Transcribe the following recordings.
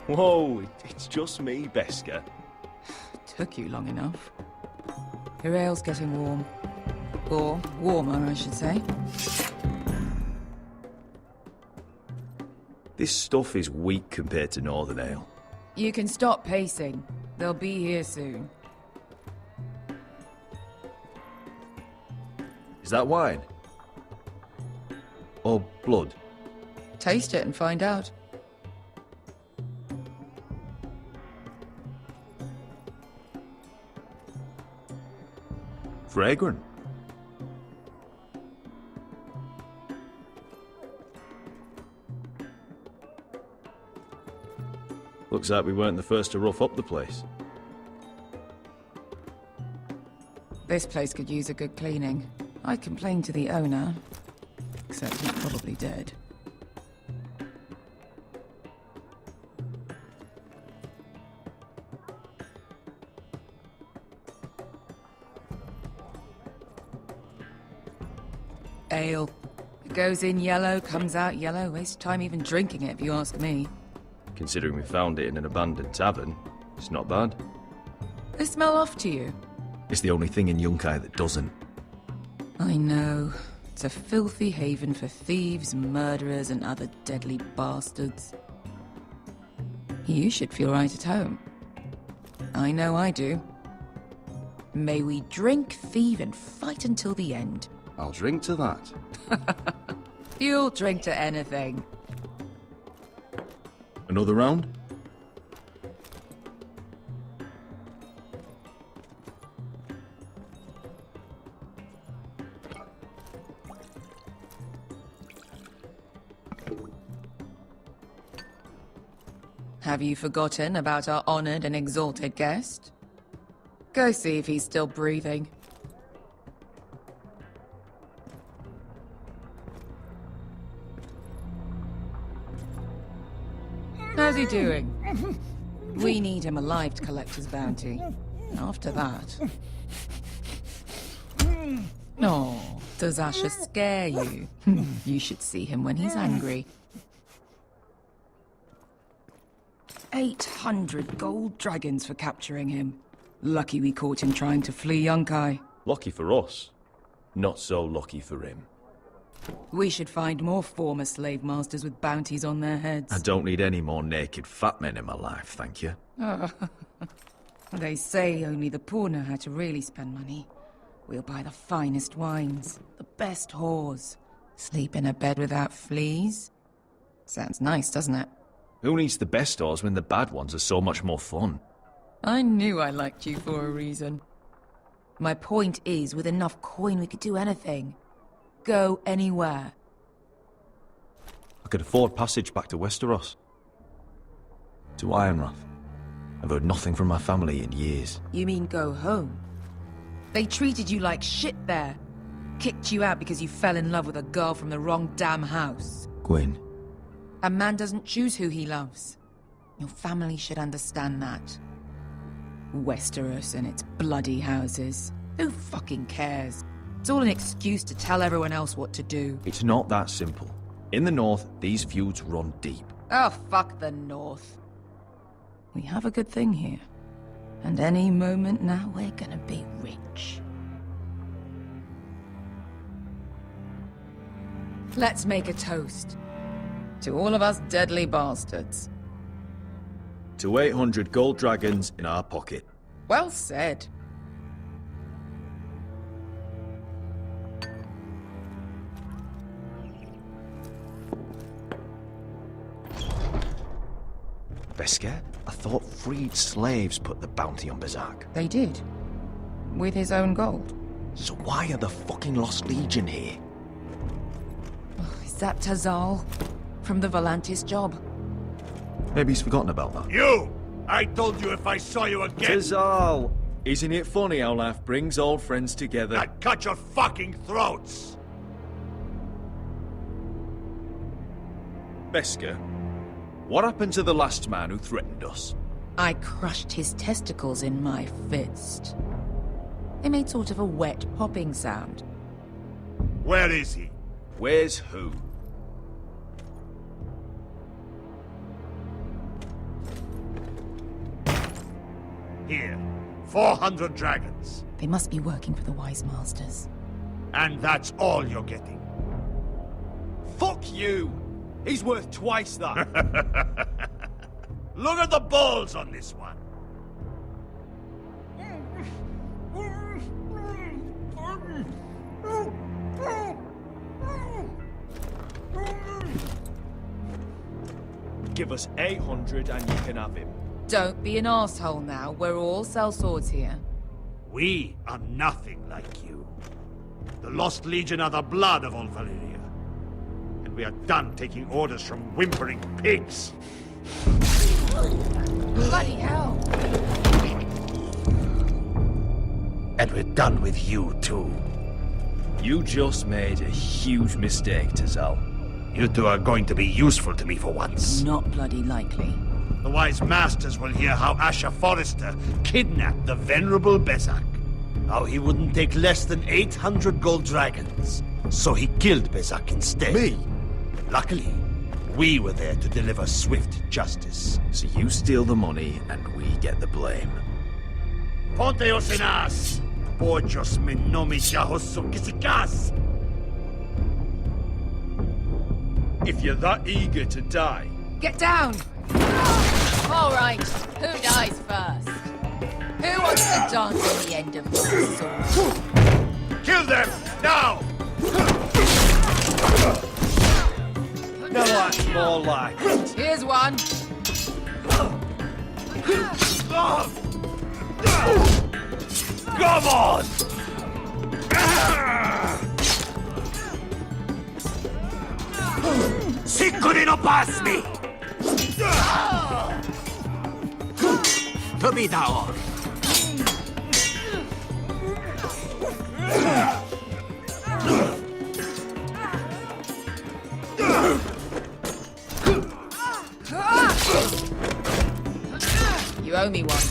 Whoa, it's just me, Beska. Took you long enough. Your ale's getting warm. Or warmer, I should say. This stuff is weak compared to Northern Ale. You can stop pacing. They'll be here soon. Is that wine? Or blood? Taste it and find out. Fragrant. Looks like we weren't the first to rough up the place. This place could use a good cleaning. I complained to the owner, except he's probably dead. Ale. It goes in yellow, comes out yellow. Waste time even drinking it, if you ask me. Considering we found it in an abandoned tavern, it's not bad. They smell off to you? It's the only thing in Yunkai that doesn't. I know. It's a filthy haven for thieves, murderers, and other deadly bastards. You should feel right at home. I know I do. May we drink, thieve, and fight until the end. I'll drink to that. You'll drink to anything. Another round? Have you forgotten about our honored and exalted guest? Go see if he's still breathing. How's he doing? We need him alive to collect his bounty. After that... Oh, does Asher scare you? You should see him when he's angry. 800 gold dragons for capturing him. Lucky we caught him trying to flee Yunkai. Lucky for us. Not so lucky for him. We should find more former slave masters with bounties on their heads. I don't need any more naked fat men in my life, thank you. They say only the poor know how to really spend money. We'll buy the finest wines, the best whores, sleep in a bed without fleas. Sounds nice, doesn't it? Who needs the best stores when the bad ones are so much more fun? I knew I liked you for a reason. My point is, with enough coin we could do anything. Go anywhere. I could afford passage back to Westeros. To Ironrath. I've heard nothing from my family in years. You mean go home? They treated you like shit there. Kicked you out because you fell in love with a girl from the wrong damn house. Gwyn. A man doesn't choose who he loves. Your family should understand that. Westeros and its bloody houses. Who fucking cares? It's all an excuse to tell everyone else what to do. It's not that simple. In the north, these feuds run deep. Oh, fuck the north. We have a good thing here. And any moment now, we're gonna be rich. Let's make a toast. To all of us deadly bastards. To 800 gold dragons in our pocket. Well said. Beska, I thought freed slaves put the bounty on Berserk. They did. With his own gold. So why are the fucking Lost Legion here? Oh, is that Tazal? From the Volantis job? Maybe he's forgotten about that. You! I told you if I saw you again, Tizal! Isn't it funny how life brings old friends together? I'd cut your fucking throats! Beskar, what happened to the last man who threatened us? I crushed his testicles in my fist. They made sort of a wet popping sound. Where is he? Where's who? Here. 400 dragons. They must be working for the Wise Masters. And that's all you're getting. Fuck you! He's worth twice that! Look at the balls on this one. Give us 800 and you can have him. Don't be an asshole now. We're all sellswords here. We are nothing like you. The Lost Legion are the blood of all Valyria. And we are done taking orders from whimpering pigs. Bloody hell! And we're done with you, too. You just made a huge mistake, Tizal. You two are going to be useful to me for once. Not bloody likely. The Wise Masters will hear how Asher Forrester kidnapped the venerable Bezzak. How he wouldn't take less than 800 gold dragons. So he killed Bezzak instead. Me? Luckily, we were there to deliver swift justice. So you steal the money and we get the blame. Ponteos en as! Pojos me nomi jahosu kisikas! If you're that eager to die... Get down! All right, who dies first? Who wants to dance on the end of my sword? Kill them! Now! No, that's more like it. Here's one. Come on! Siccoli no pasmi! To mi dało! You owe me one.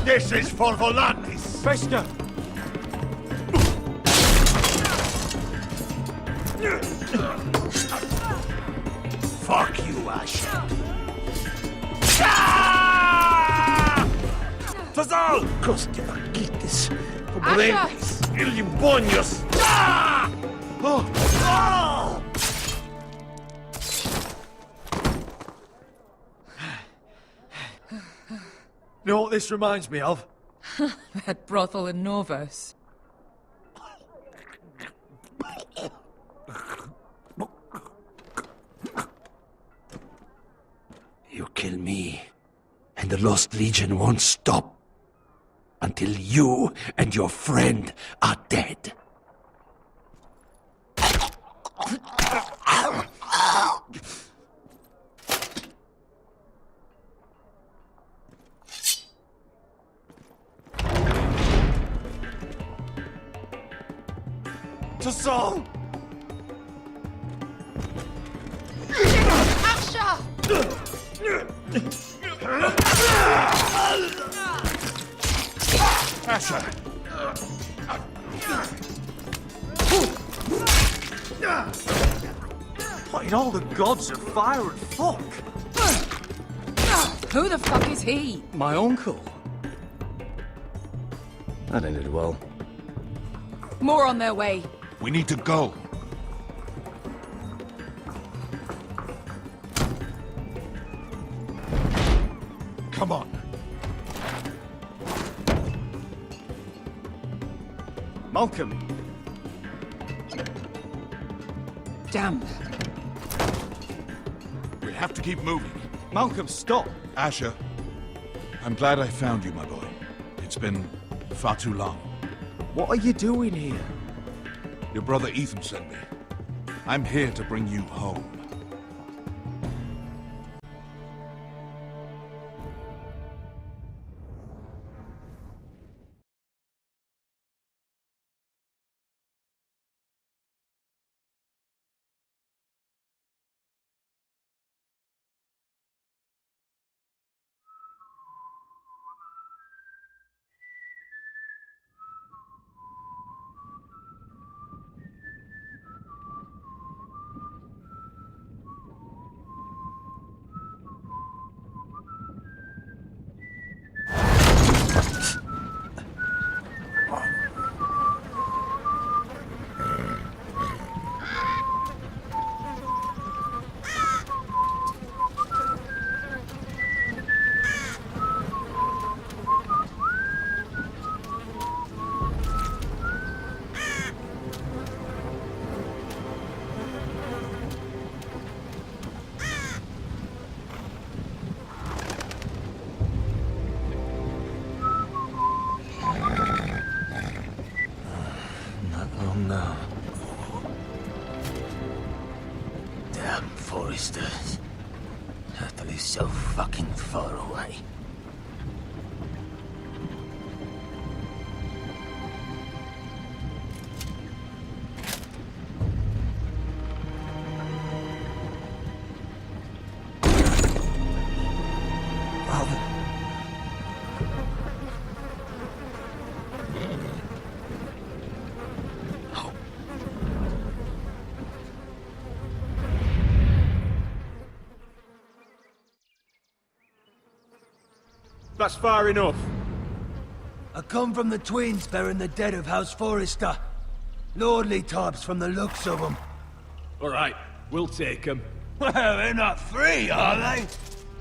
This is for Volantis! Beskar! Fuck you, Asher! Tazal! Costi Margitis! Pobrenis! Illimbonios! You know what this reminds me of? That brothel in Norvos. You kill me, and the Lost Legion won't stop until you and your friend are dead. Tizal! Asher! Asher! What in all the gods of fire and fuck? Who the fuck is he? My uncle. That ended well. More on their way. We need to go. Come on. Malcolm, Damn. We have to keep moving. Malcolm, stop! Asher, I'm glad I found you, my boy. It's been far too long. What are you doing here? Your brother Ethan sent me. I'm here to bring you home. No. Damn Forresters. Turtle is so fucking far away. That's far enough. I come from the twins bearing the dead of House Forrester. Lordly types from the looks of them. Alright, we'll take them. Well, they're not free, are they?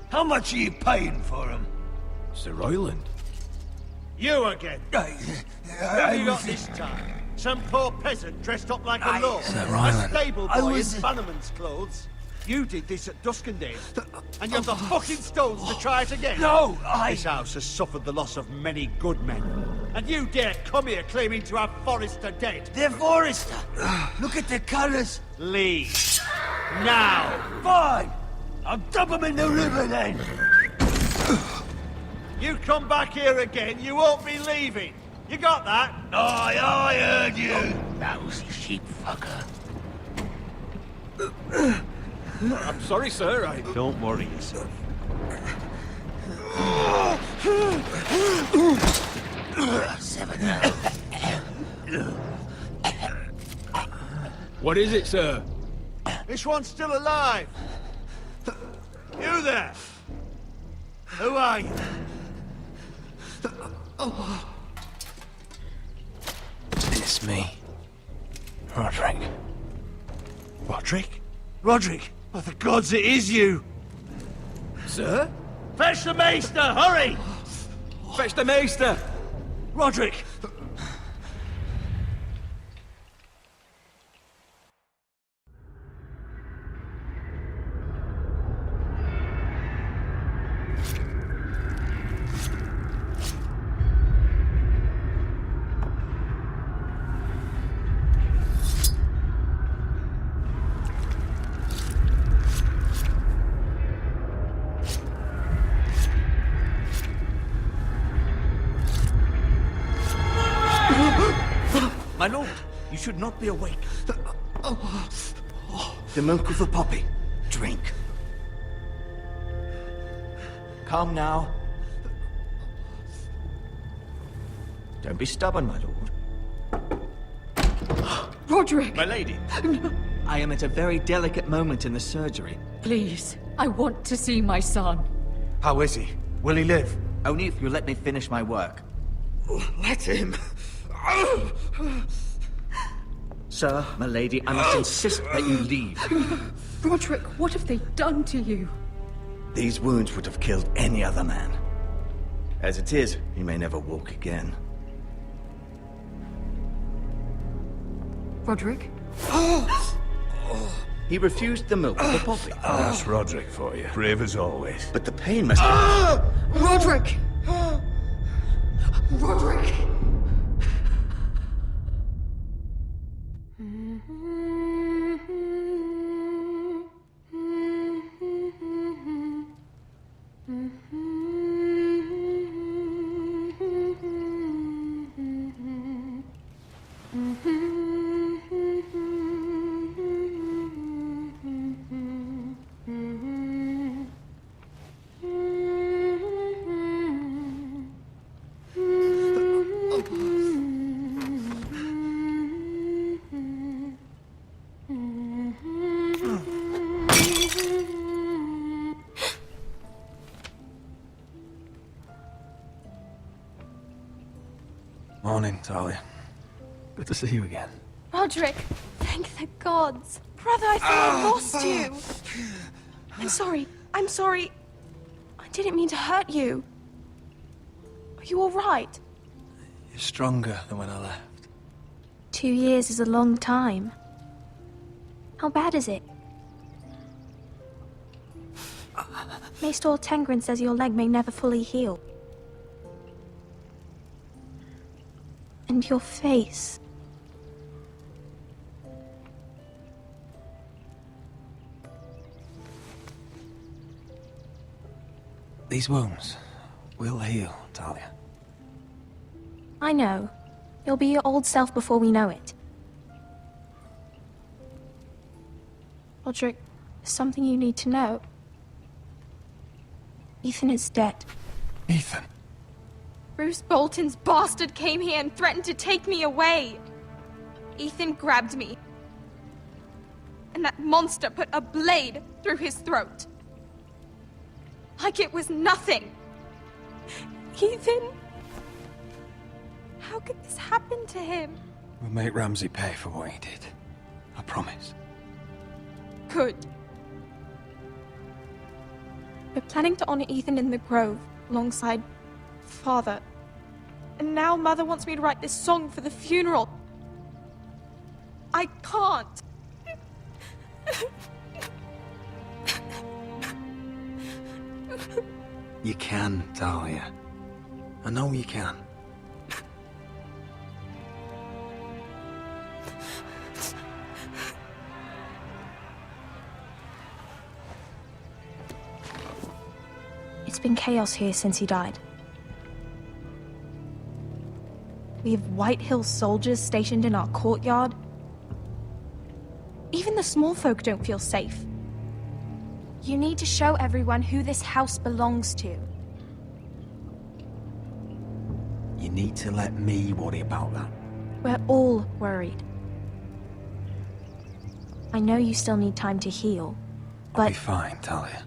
How much are you paying for them? Sir Royland. You again. Who have you got this time? Some poor peasant dressed up like a lord. A stable boy in bannerman's clothes. You did this at Duskendale, and you have the fucking stones to try it again. No, This house has suffered the loss of many good men, and you dare come here claiming to have Forrester dead. They're Forrester. Look at the colours. Leave. Now. Fine. I'll dump them in the river then. You come back here again, you won't be leaving. You got that? I heard you. Lousy sheep fucker. I'm sorry, sir, Don't worry yourself. What is it, sir? This one's still alive. You there? Who are you? It's me. Roderick. Roderick? Roderick? Oh, the gods, it is you! Sir? Fetch the maester, hurry! Fetch the maester! Roderick! My lord, you should not be awake. The milk of the poppy. Drink. Calm now. Don't be stubborn, my lord. Roderick! My lady, I am at a very delicate moment in the surgery. Please, I want to see my son. How is he? Will he live? Only if you let me finish my work. Let him. Sir, my lady, I must insist that you leave. Roderick, what have they done to you? These wounds would have killed any other man. As it is, he may never walk again. Roderick? He refused the milk of the poppy. That's Roderick for you. Brave as always. But the pain must... Roderick! Roderick! Morning, Talia. Good to see you again. Roderick, thank the gods. Brother, I thought I lost you. I'm sorry. I didn't mean to hurt you. Are you all right? You're stronger than when I left. 2 years is a long time. How bad is it? Maester Tengrin says your leg may never fully heal. And your face. These wounds will heal, Talia. I know. You'll be your old self before we know it. Roderick, there's something you need to know. Ethan is dead. Ethan? Bruce Bolton's bastard came here and threatened to take me away. Ethan grabbed me. And that monster put a blade through his throat. Like it was nothing. Ethan? How could this happen to him? We'll make Ramsay pay for what he did. I promise. Good. We're planning to honor Ethan in the Grove, alongside Father. And now Mother wants me to write this song for the funeral. I can't. You can, Talia. I know you can. It's been chaos here since he died. We have Whitehill soldiers stationed in our courtyard. Even the small folk don't feel safe. You need to show everyone who this house belongs to. You need to let me worry about that. We're all worried. I know you still need time to heal, I'll but be fine, Talia.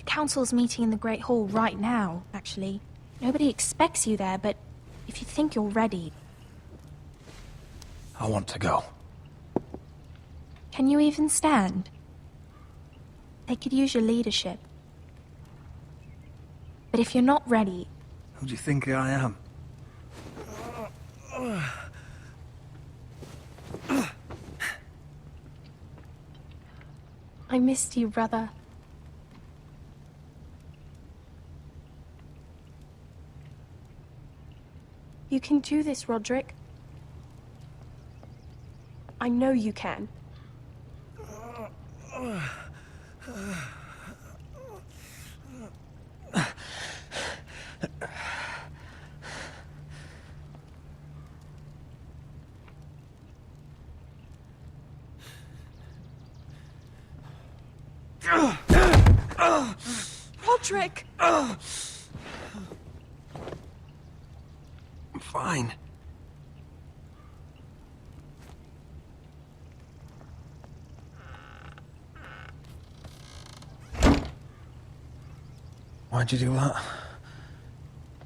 the council's meeting in the Great Hall right now, actually. Nobody expects you there, but if you think you're ready... I want to go. Can you even stand? They could use your leadership. But if you're not ready... Who do you think I am? I missed you, brother. You can do this, Roderick. I know you can. Roderick! I'm fine. Why'd you do that?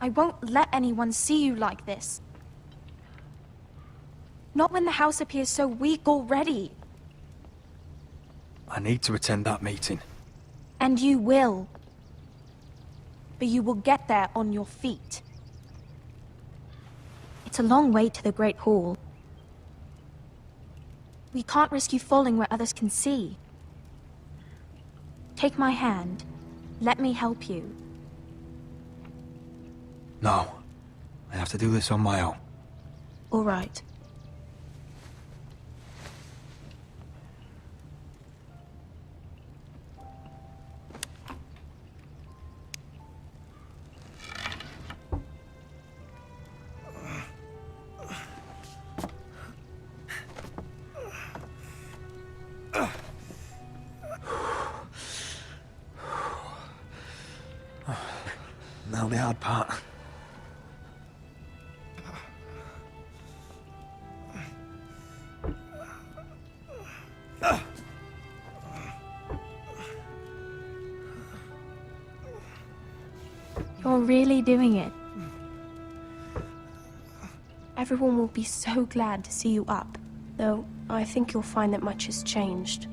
I won't let anyone see you like this. Not when the house appears so weak already. I need to attend that meeting. And you will. But you will get there on your feet. It's a long way to the Great Hall. We can't risk you falling where others can see. Take my hand. Let me help you. No. I have to do this on my own. All right. Now the hard part. You're really doing it. Everyone will be so glad to see you up. Though, I think you'll find that much has changed.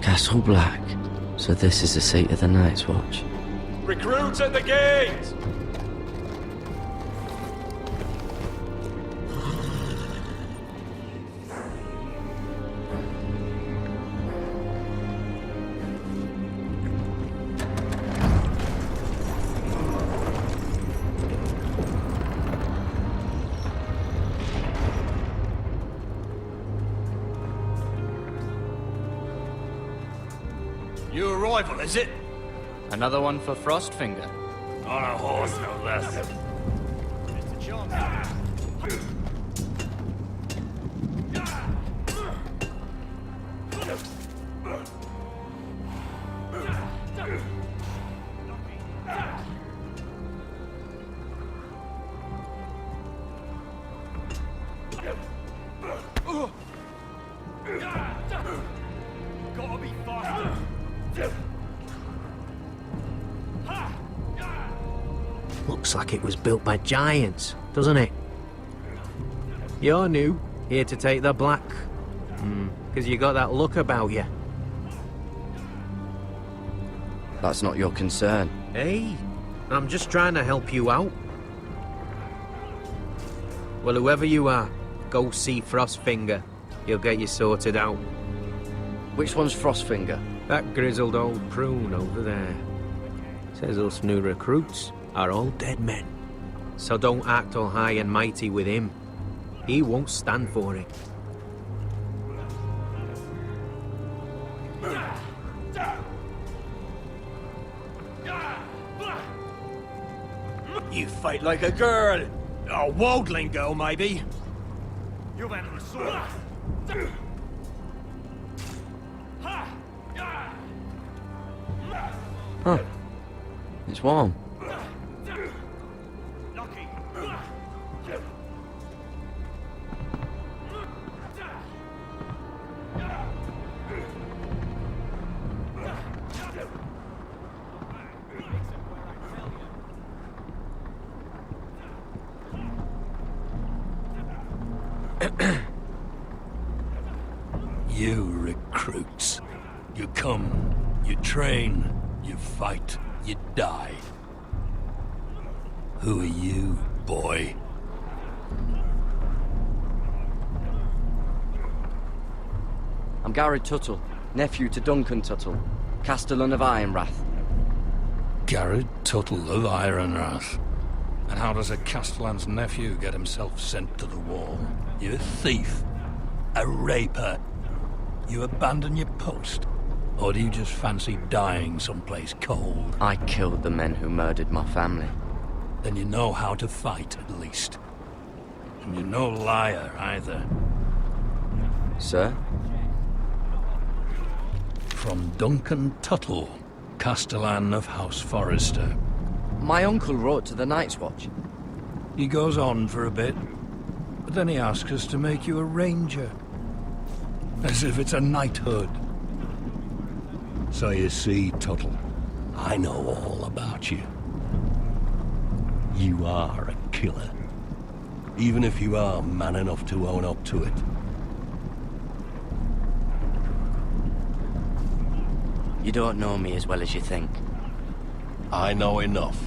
Castle Black. So this is the seat of the Night's Watch. Recruits at the gate! New arrival, is it? Another one for Frostfinger. On a horse, no less. Mr. John. Gotta be faster. Looks like it was built by giants, doesn't it? You're new, here to take the black. Because you got that look about you. That's not your concern. Hey, I'm just trying to help you out. Well, whoever you are, go see Frostfinger. He'll get you sorted out. Which one's Frostfinger? That grizzled old prune over there. Says us new recruits are all dead men. So don't act all high and mighty with him. He won't stand for it. You fight like a girl. A wildling girl, maybe. You've handled a sword. Huh. It's warm. You recruits. You come, you train, you fight, you die. Who are you, boy? I'm Gared Tuttle, nephew to Duncan Tuttle, Castellan of Ironrath. Gared Tuttle of Ironrath. And how does a Castellan's nephew get himself sent to the wall? You're a thief. A raper. You abandon your post? Or do you just fancy dying someplace cold? I killed the men who murdered my family. Then you know how to fight, at least. And you're no liar, either. Sir? From Duncan Tuttle, Castellan of House Forrester. My uncle wrote to the Night's Watch. He goes on for a bit, but then he asks us to make you a ranger. As if it's a knighthood. So you see, Tuttle, I know all about you. You are a killer. Even if you are man enough to own up to it. You don't know me as well as you think. I know enough.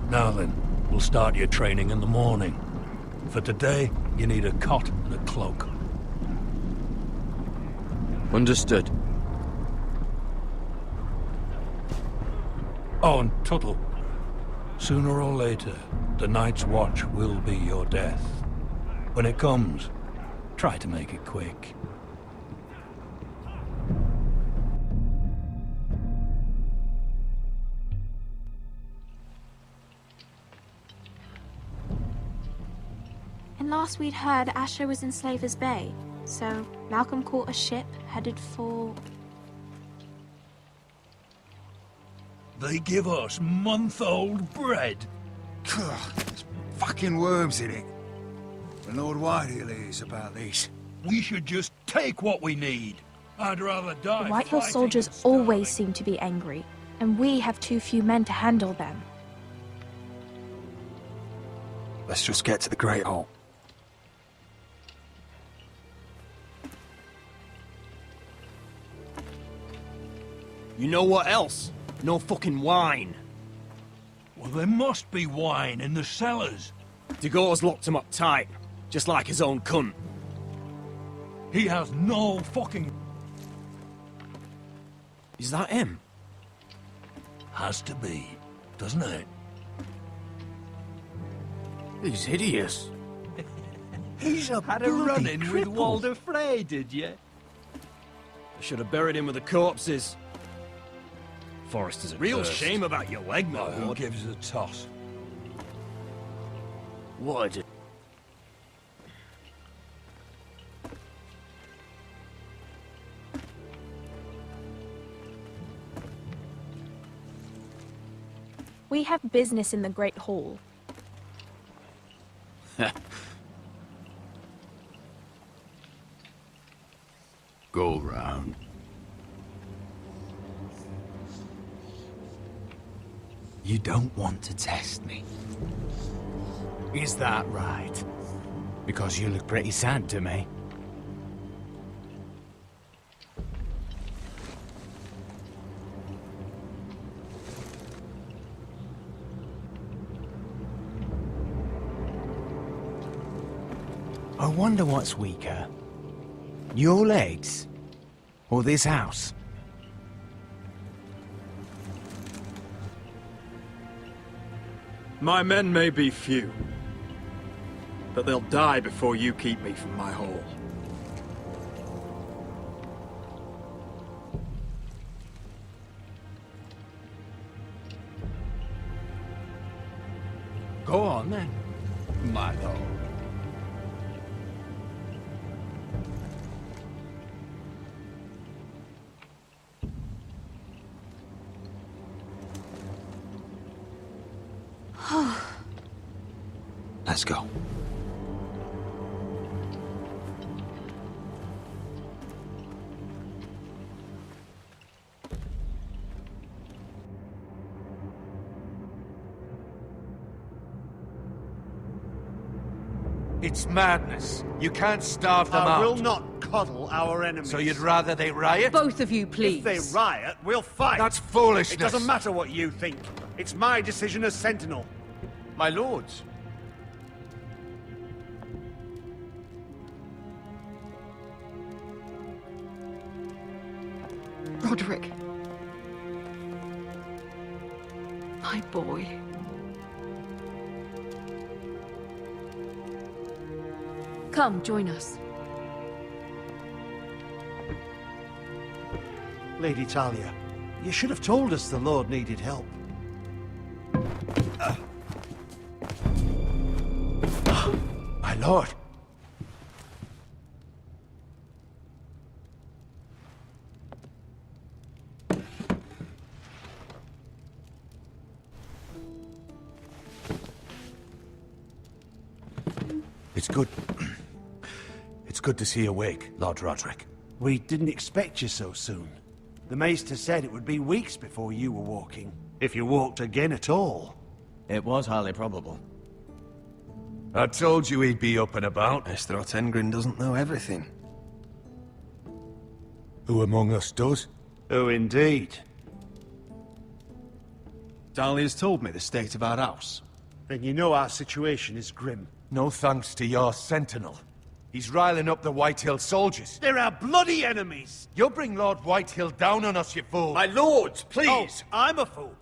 Now then, we'll start your training in the morning. For today, you need a cot and a cloak. Understood. Oh, and Tuttle. Sooner or later, the Night's Watch will be your death. When it comes, try to make it quick. And last we'd heard Asher was in Slaver's Bay, so Malcolm caught a ship headed for... They give us month-old bread. There's fucking worms in it. And Lord Whitehill is about this. We should just take what we need. I'd rather die. The Whitehill fighting soldiers than starving. always seem to be angry, and we have too few men to handle them. Let's just get to the Great Hall. You know what else? No fucking wine. Well, there must be wine in the cellars. Dagor's locked him up tight, just like his own cunt. He has no fucking... Is that him? Has to be, doesn't it? He's hideous. He's a Had a bloody run-in with cripple. Walder Frey, did you? I should have buried him with the corpses. Forresters a Real shame about your leg, my Who lord. gives a toss? What? We have business in the Great Hall. Go round. You don't want to test me. Is that right? Because you look pretty sad to me. I wonder what's weaker. Your legs? Or this house? My men may be few, but they'll die before you keep me from my hall. Go on then, my lord. Let's go. It's madness. You can't starve them out. I will not coddle our enemies. So you'd rather they riot? Both of you, please. If they riot, we'll fight. That's foolishness. It doesn't matter what you think. It's my decision as Sentinel. My lords. Roderick. My boy. Come, join us. Lady Talia, you should have told us the Lord needed help. My lord. It's good... It's good to see you awake, Lord Roderick. We didn't expect you so soon. The Maester said it would be weeks before you were walking. If you walked again at all. It was highly probable. I told you he'd be up and about. Mr. Ottengrin doesn't know everything. Who among us does? Oh, indeed. Dahlia's told me the state of our house. Then you know our situation is grim. No thanks to your sentinel. He's riling up the Whitehill soldiers. They're our bloody enemies! You'll bring Lord Whitehill down on us, you fool! My lords, please! Oh, I'm a fool.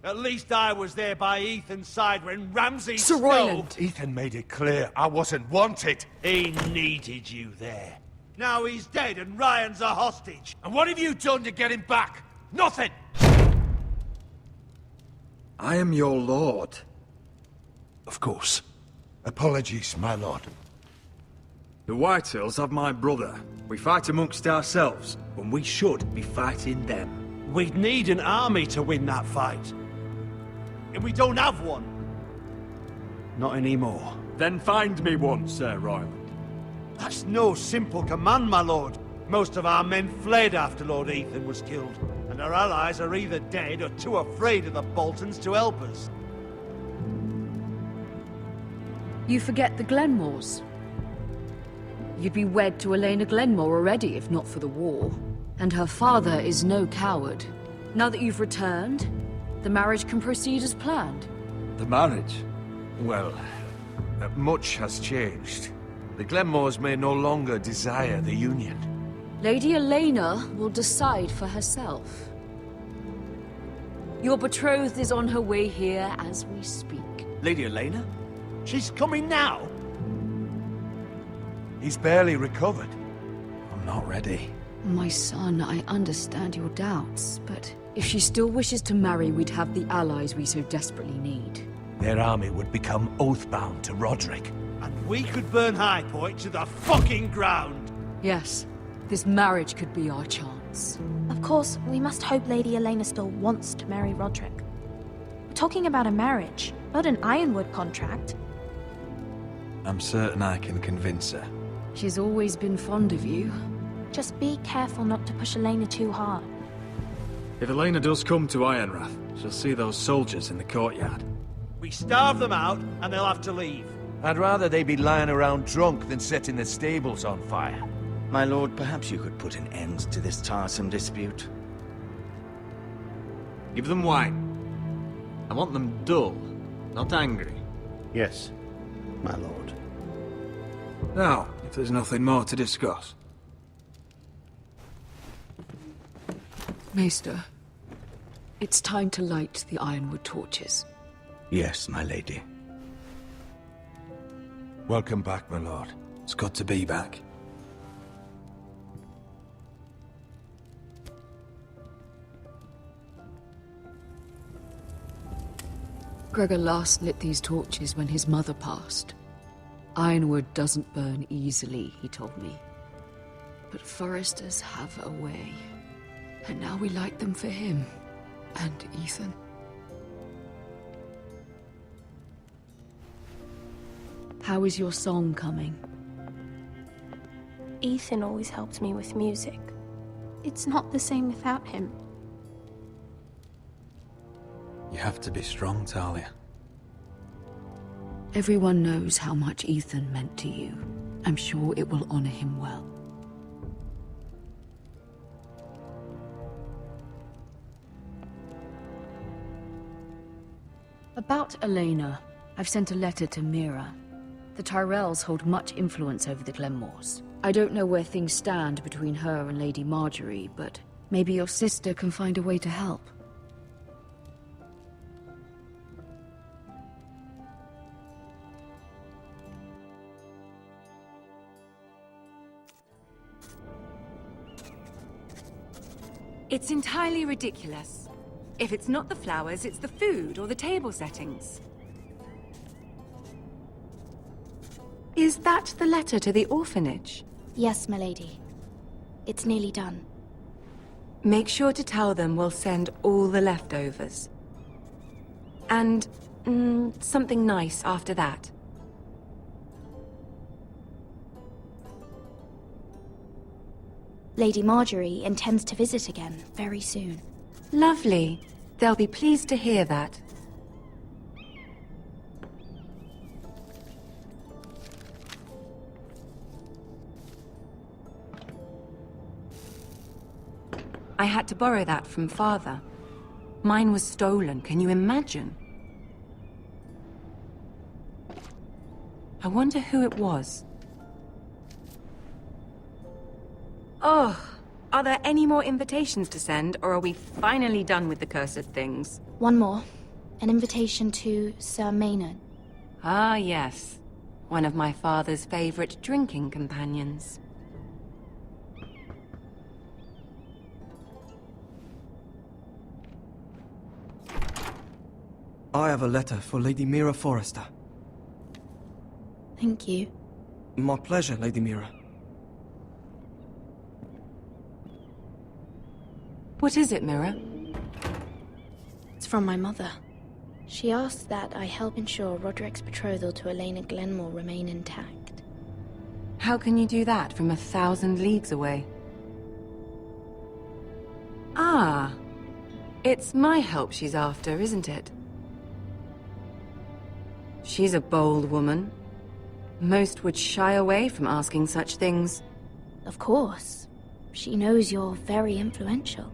At least I was there by Ethan's side when Ramsay Sir Royland! Ethan made it clear I wasn't wanted. He needed you there. Now he's dead and Ryan's a hostage. And what have you done to get him back? Nothing! I am your lord. Of course. Apologies, my lord. The Whitehills have my brother. We fight amongst ourselves, when we should be fighting them. We'd need an army to win that fight. And we don't have one. Not anymore. Then find me one, Sir Royland. That's no simple command, my lord. Most of our men fled after Lord Ethan was killed, and our allies are either dead or too afraid of the Boltons to help us. You forget the Glenmores. You'd be wed to Elena Glenmore already if not for the war. And her father is no coward. Now that you've returned, the marriage can proceed as planned. The marriage? Well, much has changed. The Glenmores may no longer desire the union. Lady Elena will decide for herself. Your betrothed is on her way here as we speak. Lady Elena? She's coming now? He's barely recovered. I'm not ready. My son, I understand your doubts, but if she still wishes to marry, we'd have the allies we so desperately need. Their army would become oathbound to Roderick. And we could burn High Point to the fucking ground! Yes, this marriage could be our chance. Of course, we must hope Lady Elena still wants to marry Roderick. We're talking about a marriage, not an Ironwood contract. I'm certain I can convince her. She's always been fond of you. Just be careful not to push Elena too hard. If Elena does come to Ironrath, she'll see those soldiers in the courtyard. We starve them out, and they'll have to leave. I'd rather they be lying around drunk than setting the stables on fire. My lord, perhaps you could put an end to this tiresome dispute. Give them wine. I want them dull, not angry. Yes, my lord. Now, if there's nothing more to discuss. Maester, it's time to light the Ironwood torches. Yes, my lady. Welcome back, my lord. It's good to be back. Gregor last lit these torches when his mother passed. Ironwood doesn't burn easily, he told me. But Forresters have a way. And now we light them for him. And Ethan. How is your song coming? Ethan always helped me with music. It's not the same without him. You have to be strong, Talia. Everyone knows how much Ethan meant to you. I'm sure it will honor him well. About Elena, I've sent a letter to Mira. The Tyrells hold much influence over the Glenmores. I don't know where things stand between her and Lady Margaery, but maybe your sister can find a way to help. It's entirely ridiculous. If it's not the flowers, it's the food or the table settings. Is that the letter to the orphanage? Yes, my lady. It's nearly done. Make sure to tell them we'll send all the leftovers. And something nice after that. Lady Margaery intends to visit again very soon. Lovely. They'll be pleased to hear that. I had to borrow that from Father. Mine was stolen, can you imagine? I wonder who it was. Oh, are there any more invitations to send, or are we finally done with the cursed things? One more. An invitation to Sir Maynard. Ah, yes. One of my father's favorite drinking companions. I have a letter for Lady Mira Forrester. Thank you. My pleasure, Lady Mira. What is it, Mira? It's from my mother. She asked that I help ensure Roderick's betrothal to Elena Glenmore remain intact. How can you do that from 1,000 leagues away? Ah, it's my help she's after, isn't it? She's a bold woman. Most would shy away from asking such things. Of course. She knows you're very influential.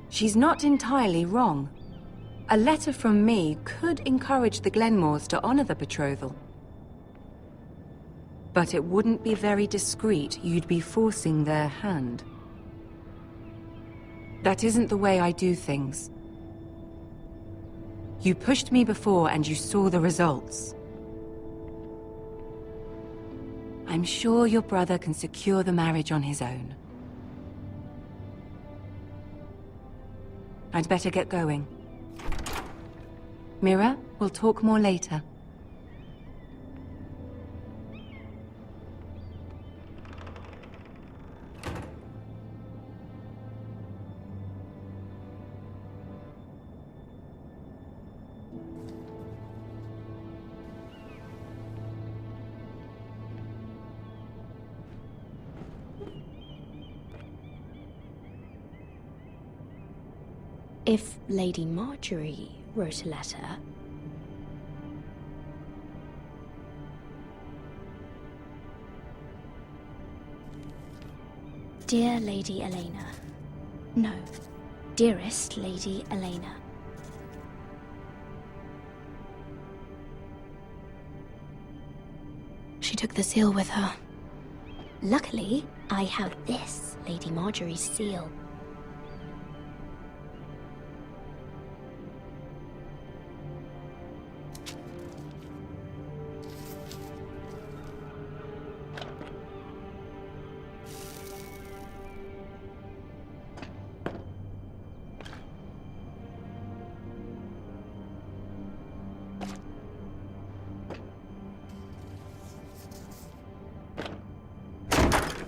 She's not entirely wrong. A letter from me could encourage the Glenmores to honor the betrothal. But it wouldn't be very discreet. You'd be forcing their hand. That isn't the way I do things. You pushed me before and you saw the results. I'm sure your brother can secure the marriage on his own. I'd better get going. Mira, we'll talk more later. If Lady Margaery wrote a letter... Dear Lady Elena. No, dearest Lady Elena. She took the seal with her. Luckily, I have this, Lady Margaery's seal.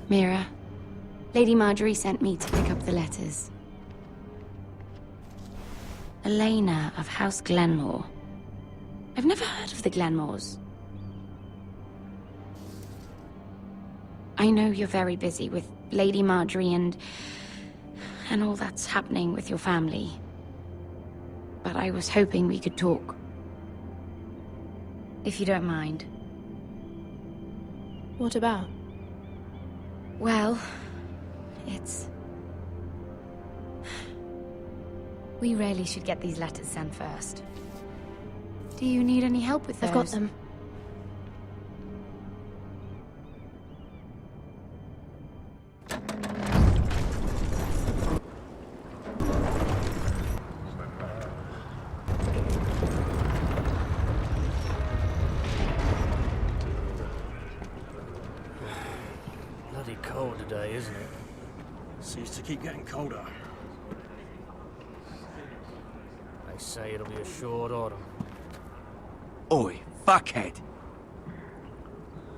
Mira, Lady Margaery sent me to pick up the letters. Elena of House Glenmore. I've never heard of the Glenmores. I know you're very busy with Lady Margaery and all that's happening with your family. But I was hoping we could talk. If you don't mind. What about? Well, it's... We really should get these letters sent first. Do you need any help with those? I've got them. Cold today, isn't it? Seems to keep getting colder. They say it'll be a short autumn. Oi, fuckhead.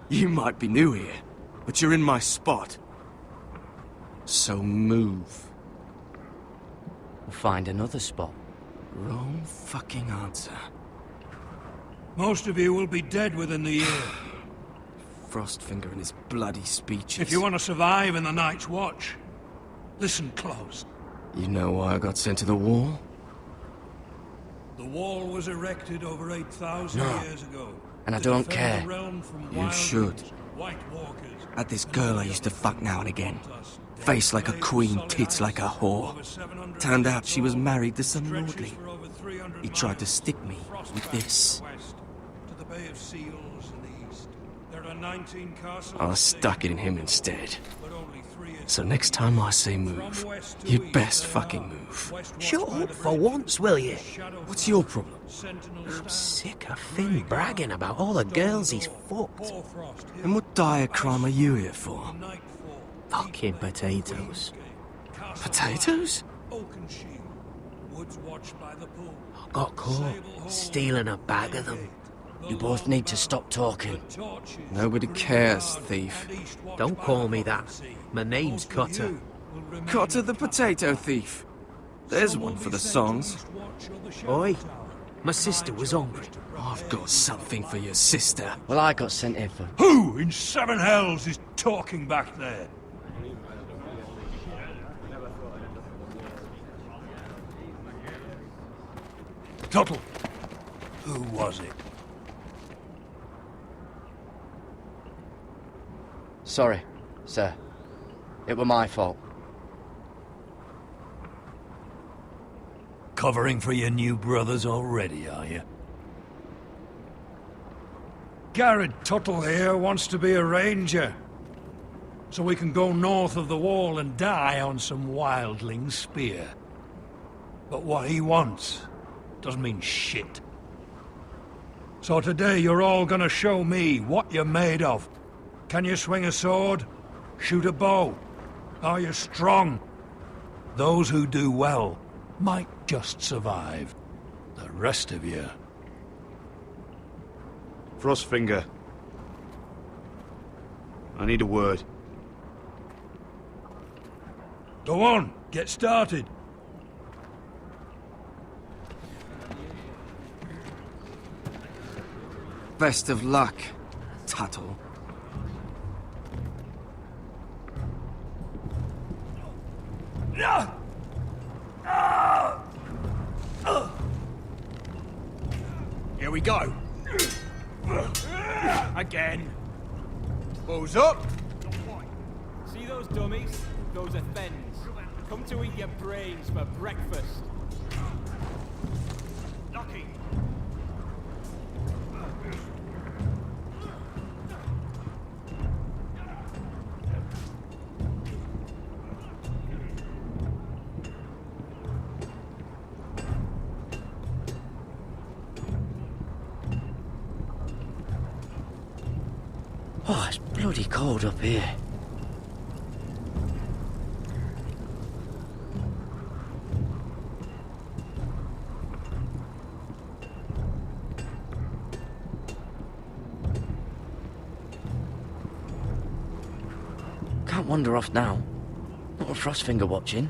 You might be new here, but you're in my spot. So move. We'll find another spot. Wrong fucking answer. Most of you will be dead within the year. Frostfinger and his bloody speeches. If you want to survive in the Night's Watch, listen close. You know why I got sent to the wall? The wall was erected over 8,000 years ago. And I to don't defend care. the realm from You wild should. wolves, White Walkers, Had this girl I used to fuck now and again. Face like a queen, tits like a whore. Turned out she was married to some lordly. He tried to stick me with this. to the Bay of Seals in the east. There are 19 castles. I stuck it in him instead. So next time I say move, you'd best fucking move. Shut up for once, will you? What's your problem? I'm sick of Finn bragging about all the girls he's fucked. And what dire crime are you here for? Fucking potatoes. Potatoes? I got caught stealing a bag of them. You both need to stop talking. Nobody cares, thief. Don't call me that. My name's Cutter. Cutter the potato thief. There's one for the songs. Oi, my sister was hungry. I've got something for your sister. Well, I got sent here for... Who in seven hells is talking back there? Tuttle. Who was it? Sorry, sir. It were my fault. Covering for your new brothers already, are you? Gared Tuttle here wants to be a ranger. So we can go north of the wall and die on some wildling spear. But what he wants doesn't mean shit. So today you're all gonna show me what you're made of. Can you swing a sword? Shoot a bow? Are you strong? Those who do well might just survive. The rest of you... Frostfinger. I need a word. Go on, get started. Best of luck, Tuttle. Here we go. Again. Bows up. See those dummies? Those are Fens. Come to eat your brains for breakfast. Knocking. Oh, it's bloody cold up here. Can't wander off now. Not a Frostfinger watching.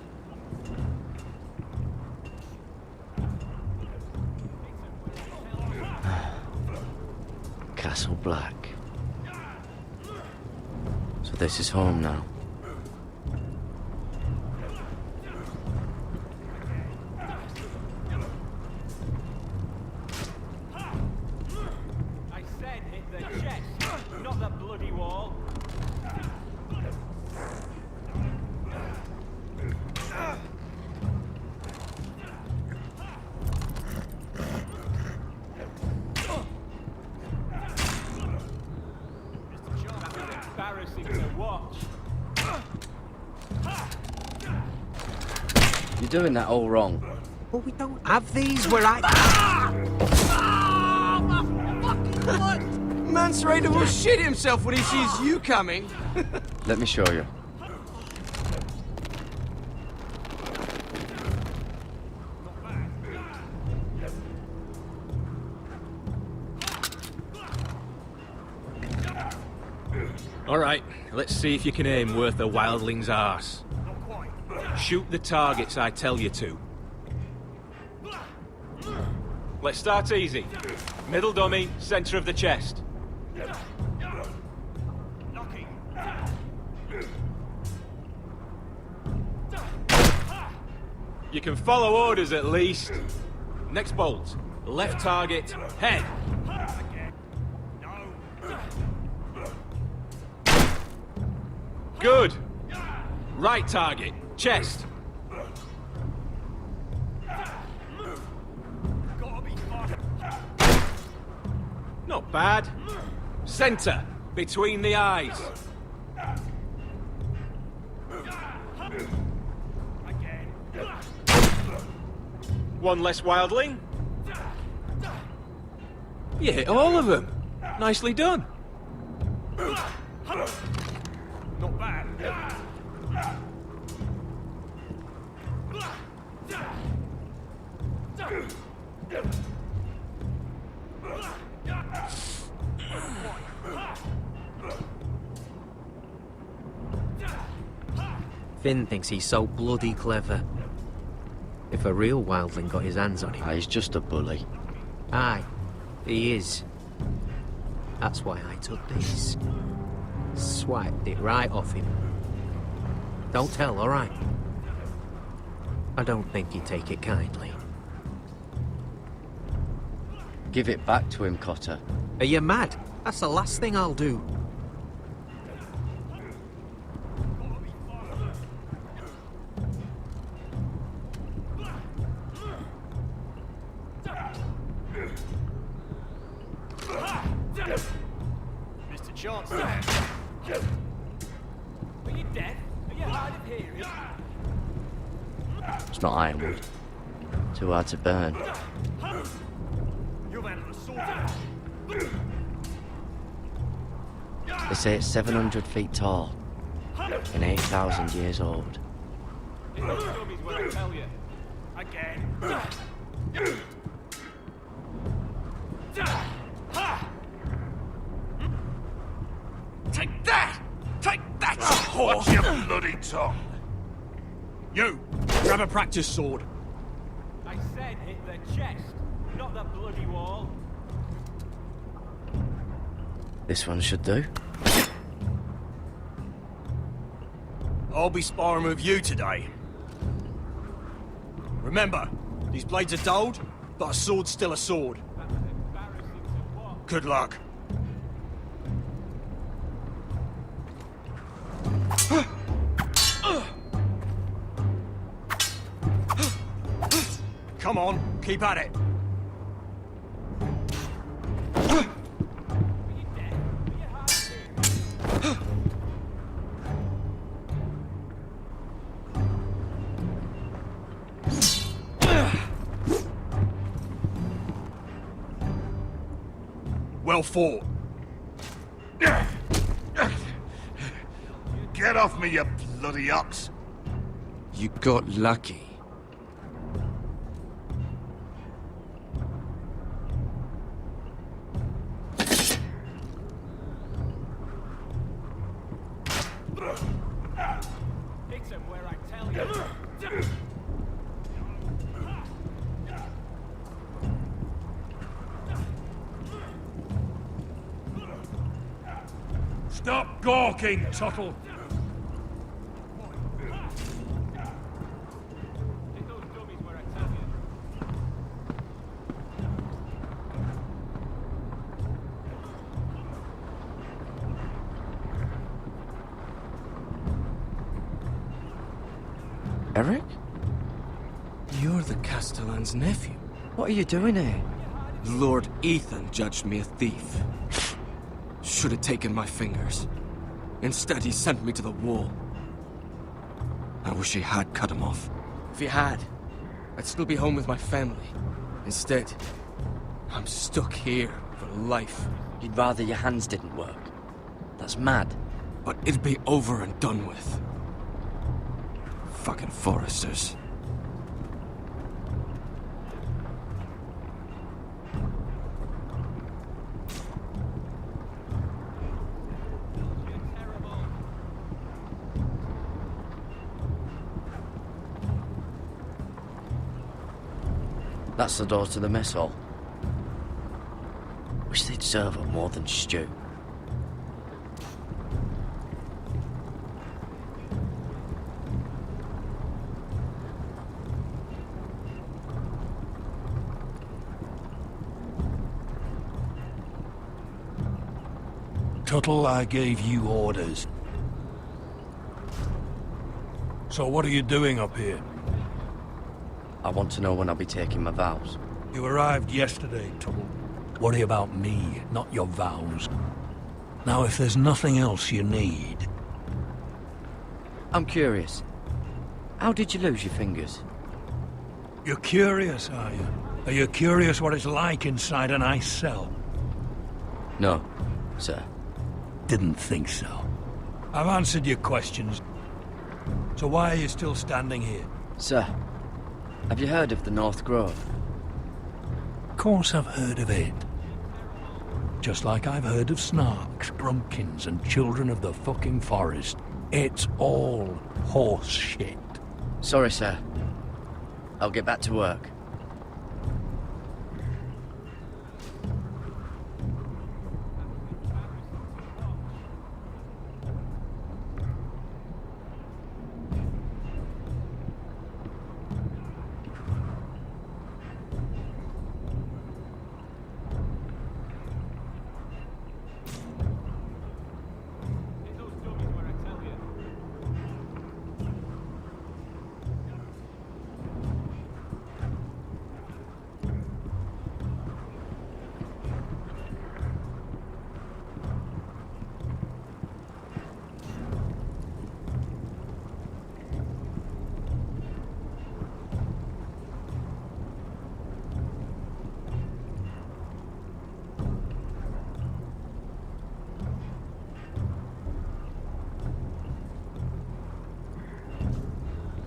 Castle Black. So this is home now. I said hit the chest, not the bloody wall. Embarrassing to watch. You're doing that all wrong. But we don't have these where I... Man's ready to shit himself when he sees you coming. Let me show you. All right, let's see if you can aim worth a wildling's arse. Shoot the targets I tell you to. Let's start easy. Middle dummy, center of the chest. You can follow orders at least. Next bolt. Left target. Head. Good. Right target. Chest. Not bad. Center. Between the eyes. One less wildling. You hit all of them. Nicely done. Not bad. Finn thinks he's so bloody clever. If a real wildling got his hands on him... He's just a bully. Aye, he is. That's why I took this. Swiped it right off him. Don't tell, alright? I don't think he'd take it kindly. Give it back to him, Cotter. Are you mad? That's the last thing I'll do. Mr. Chancellor. Are you deaf? Are you hard of hearing? It's not ironwood. Too hard to burn. You've had an assault. They say it's 700 feet tall and 8,000 years old. It's those dummies when I tell you. Again. Take that! Take that! Watch your bloody tongue! You! Grab a practice sword. I said hit the chest, not the bloody wall. This one should do. I'll be sparring with you today. Remember, these blades are dulled, but a sword's still a sword. Good luck. Come on, keep at it. Well fought. Get off me, you bloody ox! You got lucky. Hit him where I tell you. Stop gawking, Tuttle! Eric? You're the Castellan's nephew. What are you doing here? Lord Ethan judged me a thief. Should have taken my fingers. Instead, he sent me to the wall. I wish he had cut him off. If he had, I'd still be home with my family. Instead, I'm stuck here for life. You'd rather your hands didn't work. That's mad. But it'd be over and done with. Fucking Forresters. That's the door to the mess hall. Wish they'd serve up more than stew. Tuttle, I gave you orders. So what are you doing up here? I want to know when I'll be taking my vows. You arrived yesterday, Tuttle. Worry about me, not your vows. Now, if there's nothing else you need... I'm curious. How did you lose your fingers? You're curious, are you? Are you curious what it's like inside an ice cell? No, sir. Didn't think so. I've answered your questions. So why are you still standing here? Sir, have you heard of the North Grove? Of course I've heard of it. Just like I've heard of Snarks, Grumpkins, and Children of the fucking Forest. It's all horse shit. Sorry, sir. I'll get back to work.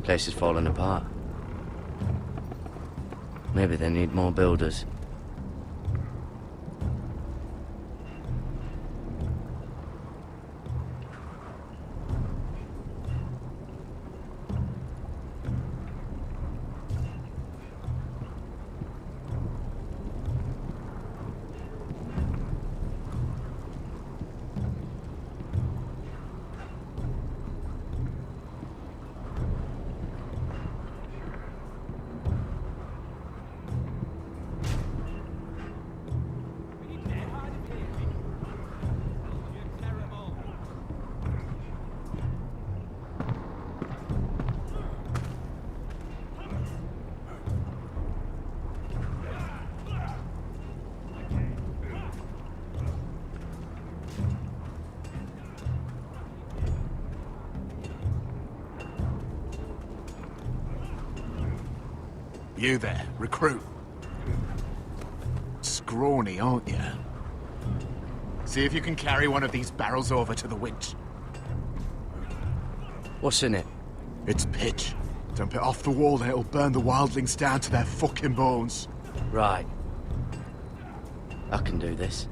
Place is falling apart. Maybe they need more builders. You there, recruit. Scrawny, aren't you? See if you can carry one of these barrels over to the winch. What's in it? It's pitch. Dump it off the wall and it'll burn the wildlings down to their fucking bones. Right. I can do this.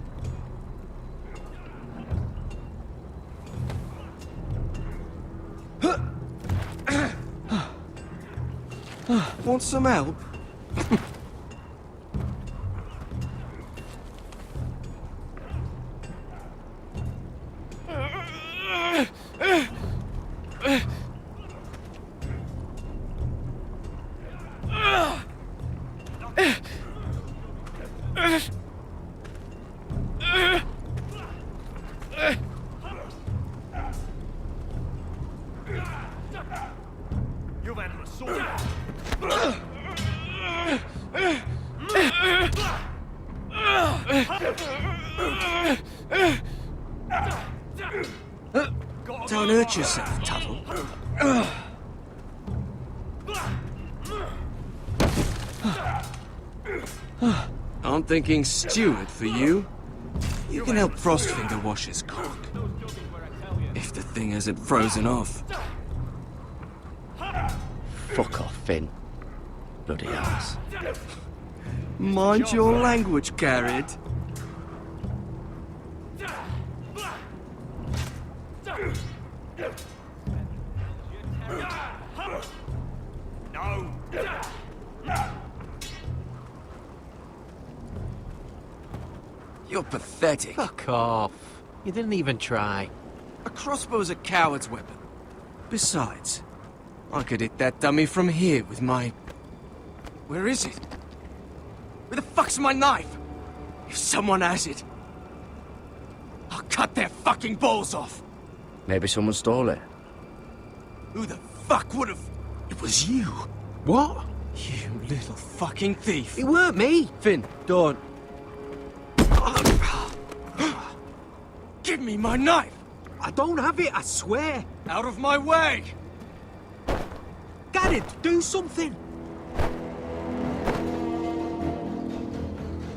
Want some help? You've had an assault. Don't hurt yourself, Tuttle. I'm thinking steward for you. You can help Frostfinger wash his cock. If the thing hasn't frozen off. Fuck off, Finn. Bloody ass. Mind your language, Gared. No. You're pathetic. Fuck off. You didn't even try. A crossbow's a coward's weapon. Besides, I could hit that dummy from here with my... Where is it? Where the fuck's my knife? If someone has it, I'll cut their fucking balls off! Maybe someone stole it. Who the fuck would have... It was you. What? You little fucking thief. It weren't me. Finn, don't. Give me my knife! I don't have it, I swear. Out of my way! Gared, do something.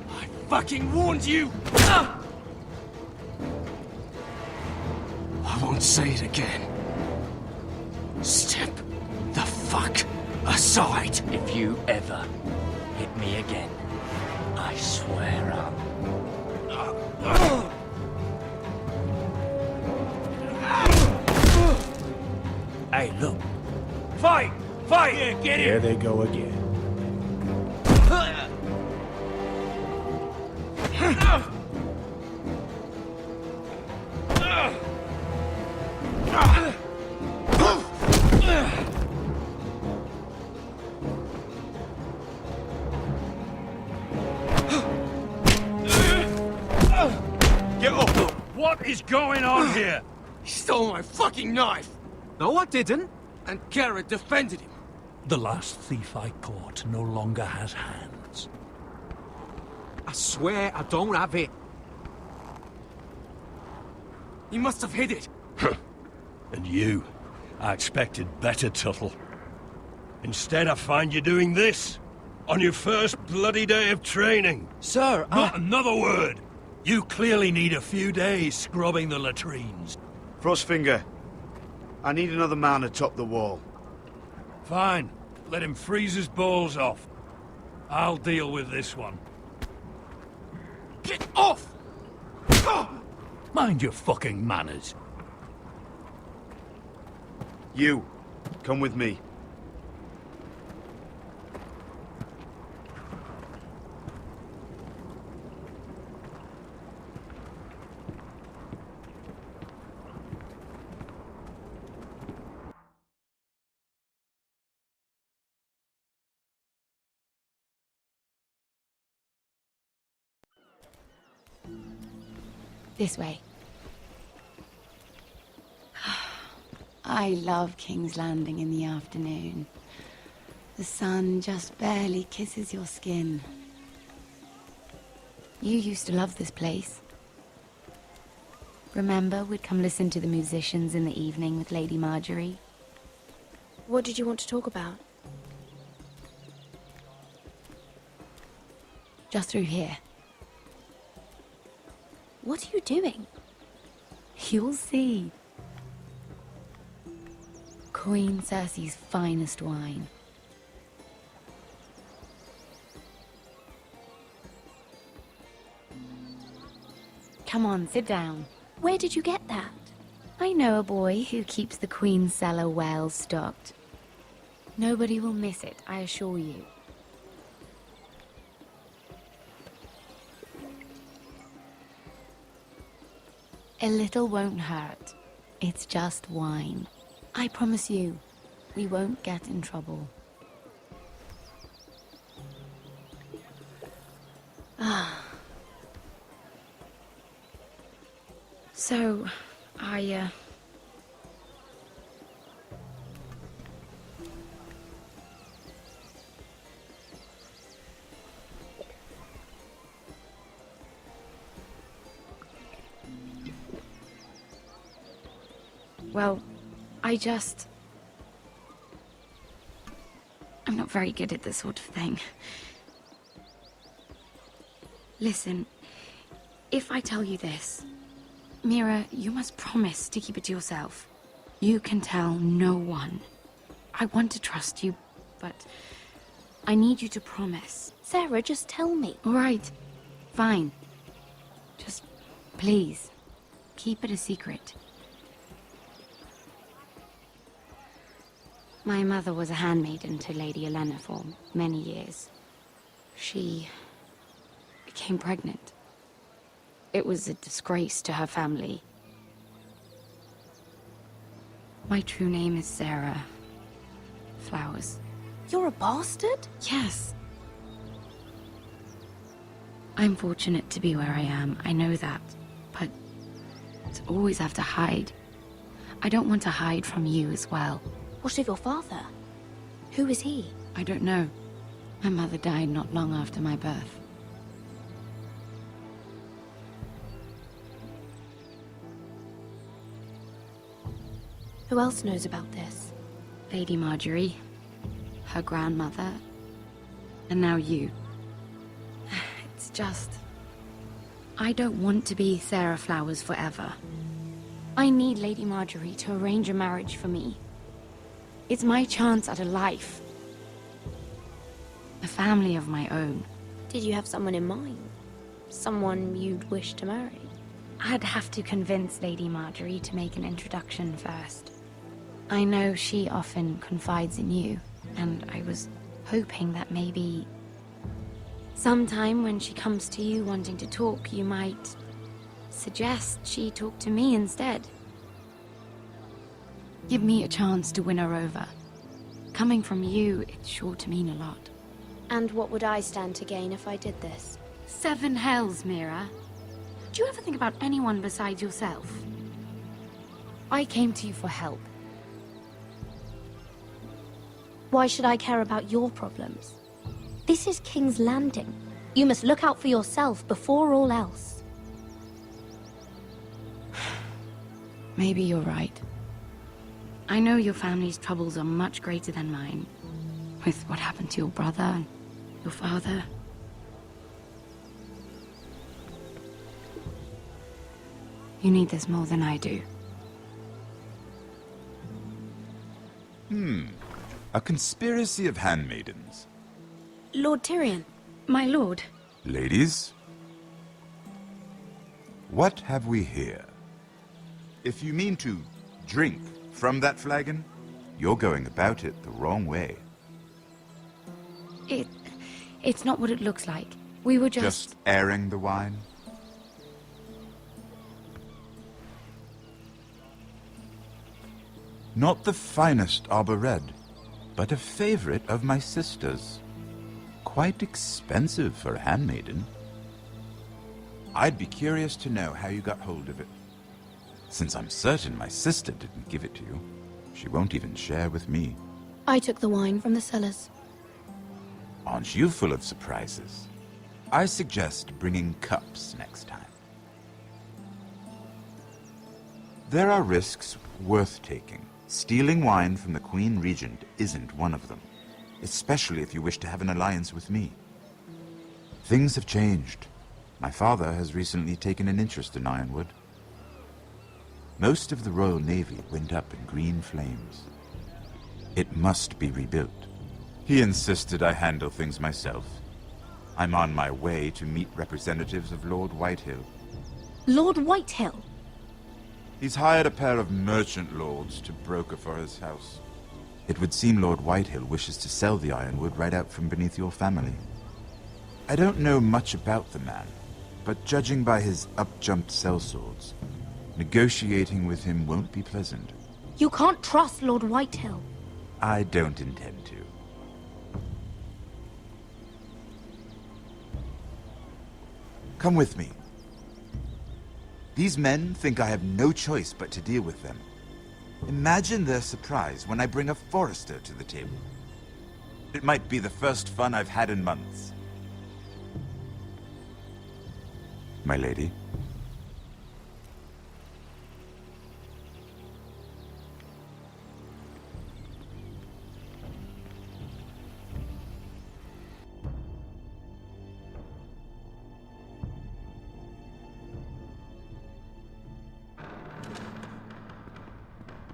I fucking warned you! I won't say it again. Step the fuck aside. If you ever hit me again, I swear I'll... Hey, look. Fight! Fight! Yeah, get it! There they go again. Get up! What is going on here? He stole my fucking knife! No, I didn't. And Gared defended him. The last thief I caught no longer has hands. I swear I don't have it. He must have hid it. And you? I expected better, Tuttle. Instead, I find you doing this. On your first bloody day of training. Sir, Not another word! You clearly need a few days scrubbing the latrines. Frostfinger, I need another man atop the wall. Fine. Let him freeze his balls off. I'll deal with this one. Get off! Mind your fucking manners. You, come with me. This way. I love King's Landing in the afternoon. The sun just barely kisses your skin. You used to love this place. Remember, we'd come listen to the musicians in the evening with Lady Margaery? What did you want to talk about? Just through here. What are you doing? You'll see. Queen Cersei's finest wine. Come on, sit down. Where did you get that? I know a boy who keeps the Queen's cellar well stocked. Nobody will miss it, I assure you. A little won't hurt. It's just wine. I promise you, we won't get in trouble. Ah. So, Well, I'm not very good at this sort of thing. Listen, if I tell you this, Mira, you must promise to keep it to yourself. You can tell no one. I want to trust you, but I need you to promise. Sarah, just tell me. All right, fine. Just, please, keep it a secret. My mother was a handmaiden to Lady Olenna for many years. She became pregnant. It was a disgrace to her family. My true name is Sarah Flowers. You're a bastard? Yes. I'm fortunate to be where I am, I know that. But To always have to hide. I don't want to hide from you as well. What of your father? Who is he? I don't know. My mother died not long after my birth. Who else knows about this? Lady Margaery, her grandmother, and now you. It's just... I don't want to be Sarah Flowers forever. I need Lady Margaery to arrange a marriage for me. It's my chance at a life. A family of my own. Did you have someone in mind? Someone you'd wish to marry? I'd have to convince Lady Margaery to make an introduction first. I know she often confides in you, and I was hoping that maybe... sometime when she comes to you wanting to talk, you might suggest she talk to me instead. Give me a chance to win her over. Coming from you, it's sure to mean a lot. And what would I stand to gain if I did this? 7 hells, Mira. Do you ever think about anyone besides yourself? I came to you for help. Why should I care about your problems? This is King's Landing. You must look out for yourself before all else. Maybe you're right. I know your family's troubles are much greater than mine. With what happened to your brother and your father. You need this more than I do. A conspiracy of handmaidens. Lord Tyrion. My lord. Ladies, what have we here? If you mean to drink from that flagon, you're going about it the wrong way. It's not what it looks like. We were Just airing the wine? Not the finest arbor red, but a favorite of my sister's. Quite expensive for a handmaiden. I'd be curious to know how you got hold of it. Since I'm certain my sister didn't give it to you, she won't even share with me. I took the wine from the cellars. Aren't you full of surprises? I suggest bringing cups next time. There are risks worth taking. Stealing wine from the Queen Regent isn't one of them, especially if you wish to have an alliance with me. Things have changed. My father has recently taken an interest in Ironwood. Most of the Royal Navy went up in green flames. It must be rebuilt. He insisted I handle things myself. I'm on my way to meet representatives of Lord Whitehill. Lord Whitehill? He's hired a pair of merchant lords to broker for his house. It would seem Lord Whitehill wishes to sell the Ironwood right out from beneath your family. I don't know much about the man, but judging by his up-jumped sellswords, negotiating with him won't be pleasant. You can't trust Lord Whitehill. I don't intend to. Come with me. These men think I have no choice but to deal with them. Imagine their surprise when I bring a Forrester to the table. It might be the first fun I've had in months. My lady.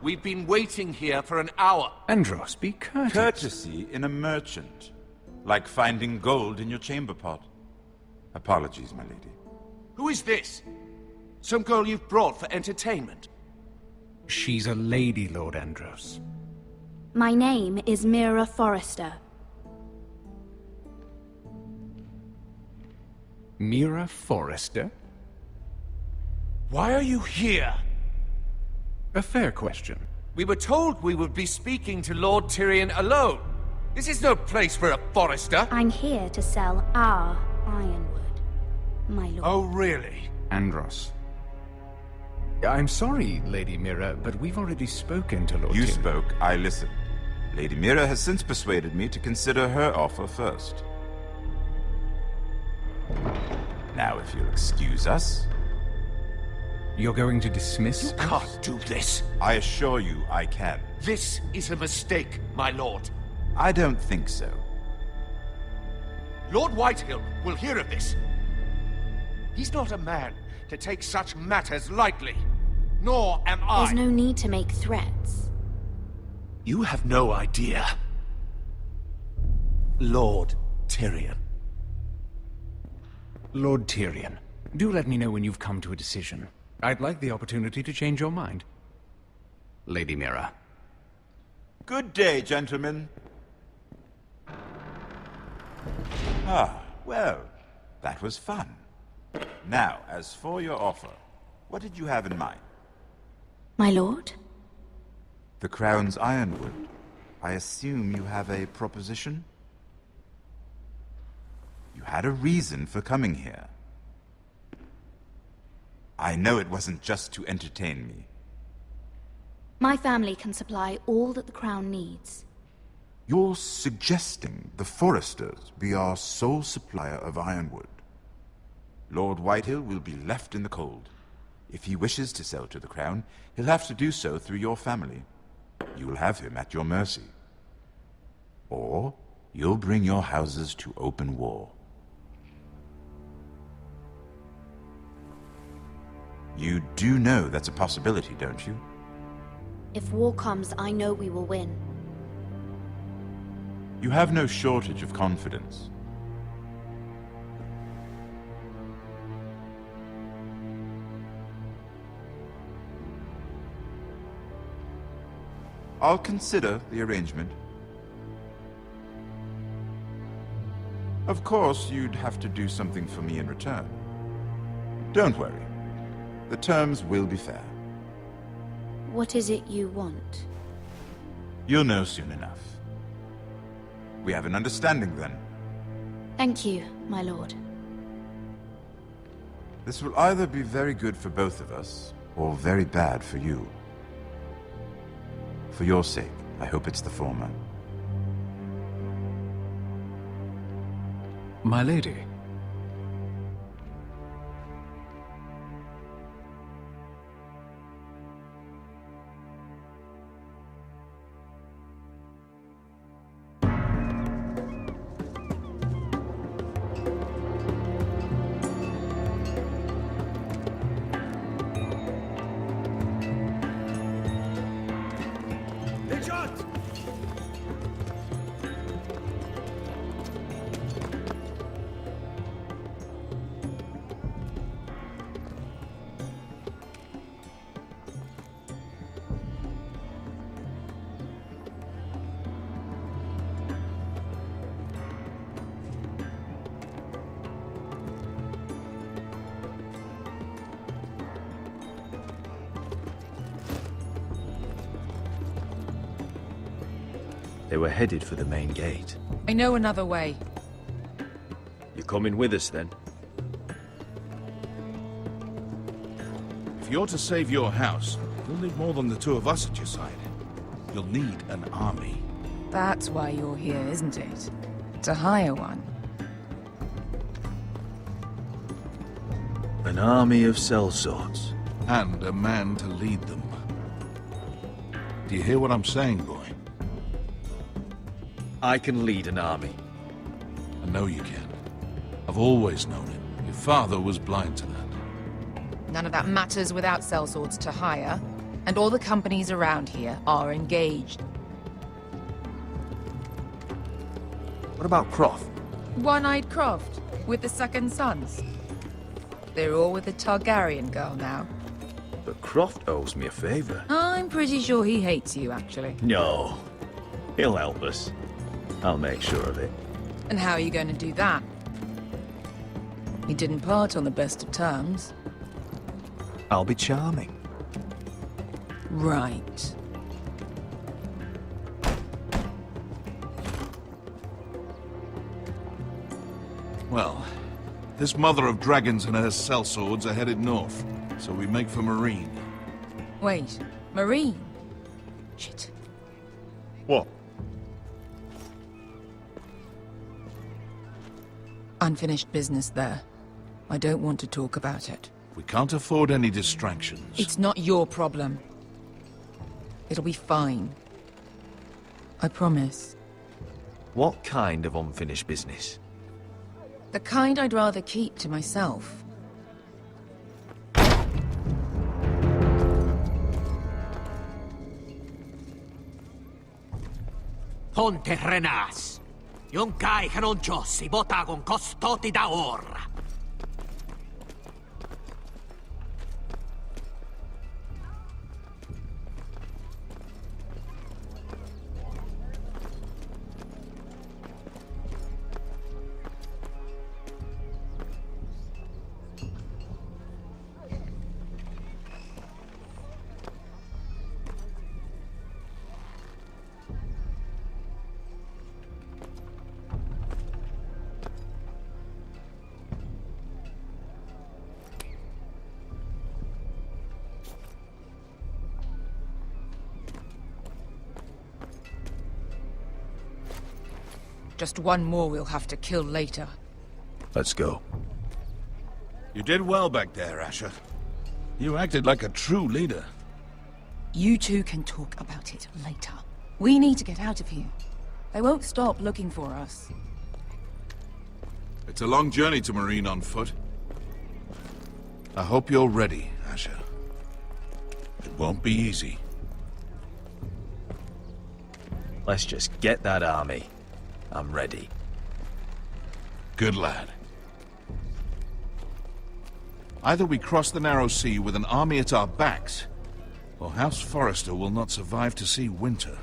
We've been waiting here for an hour. Andros, be courteous. Courtesy in a merchant. Like finding gold in your chamber pot. Apologies, my lady. Who is this? Some girl you've brought for entertainment? She's a lady, Lord Andros. My name is Mira Forrester. Mira Forrester? Why are you here? A fair question. We were told we would be speaking to Lord Tyrion alone. This is no place for a Forrester. I'm here to sell our Ironwood, my lord. Oh, really? Andros. I'm sorry, Lady Mira, but we've already spoken to Lord You Tyrion. spoke, I listened. Lady Mira has since persuaded me to consider her offer first. Now, if you'll excuse us... You're going to dismiss us? You can't do this. I assure you I can. This is a mistake, my lord. I don't think so. Lord Whitehill will hear of this. He's not a man to take such matters lightly. Nor am I. There's no need to make threats. You have no idea. Lord Tyrion. Lord Tyrion, do let me know when you've come to a decision. I'd like the opportunity to change your mind. Lady Mira. Good day, gentlemen. Ah, well, that was fun. Now, as for your offer, what did you have in mind? My lord? The Crown's Ironwood. I assume you have a proposition? You had a reason for coming here. I know it wasn't just to entertain me. My family can supply all that the Crown needs. You're suggesting the Forresters be our sole supplier of ironwood. Lord Whitehill will be left in the cold. If he wishes to sell to the Crown, he'll have to do so through your family. You'll have him at your mercy. Or you'll bring your houses to open war. You do know that's a possibility, don't you? If war comes, I know we will win. You have no shortage of confidence. I'll consider the arrangement. Of course, you'd have to do something for me in return. Don't worry. The terms will be fair. What is it you want? You'll know soon enough. We have an understanding then. Thank you, my lord. This will either be very good for both of us, or very bad for you. For your sake, I hope it's the former. My lady. They were headed for the main gate. I know another way. You coming with us, then? If you're to save your house, you'll need more than the two of us at your side. You'll need an army. That's why you're here, isn't it? To hire one. An army of sellswords. And a man to lead them. Do you hear what I'm saying, boy? I can lead an army. I know you can. I've always known it. Your father was blind to that. None of that matters without sellswords to hire, and all the companies around here are engaged. What about Croft? One-Eyed Croft, with the second sons. They're all with the Targaryen girl now. But Croft owes me a favor. I'm pretty sure he hates you, actually. No. He'll help us. I'll make sure of it. And how are you going to do that? You didn't part on the best of terms. I'll be charming. Right. Well, this mother of dragons and her sellswords are headed north, so we make for Marine. Wait, Marine? Shit. What? Unfinished business there. I don't want to talk about it. We can't afford any distractions. It's not your problem. It'll be fine. I promise. What kind of unfinished business? The kind I'd rather keep to myself. Ponte renas. Yung kai kanon Diyos, ibotagong kostoti daor. Just one more we'll have to kill later. Let's go. You did well back there, Asher. You acted like a true leader. You two can talk about it later. We need to get out of here. They won't stop looking for us. It's a long journey to Marine on foot. I hope you're ready, Asher. It won't be easy. Let's just get that army. I'm ready. Good lad. Either we cross the narrow sea with an army at our backs, or House Forrester will not survive to see winter.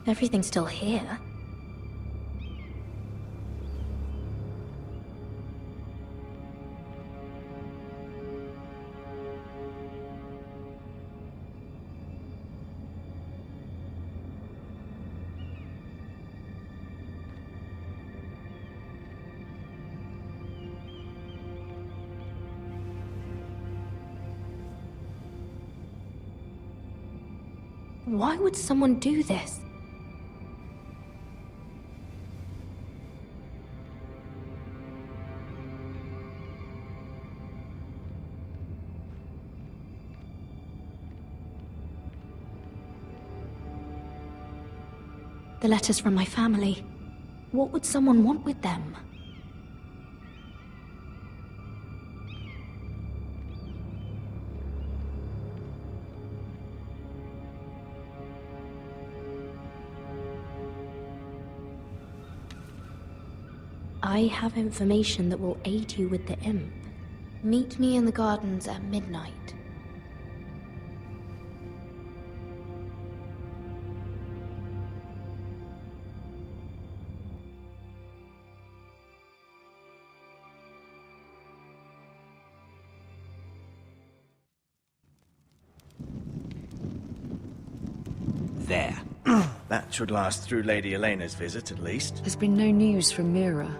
Everything's still here. Why would someone do this? The letters from my family. What would someone want with them? I have information that will aid you with the imp. Meet me in the gardens at midnight. There. That should last through Lady Elena's visit, at least. There's been no news from Mira.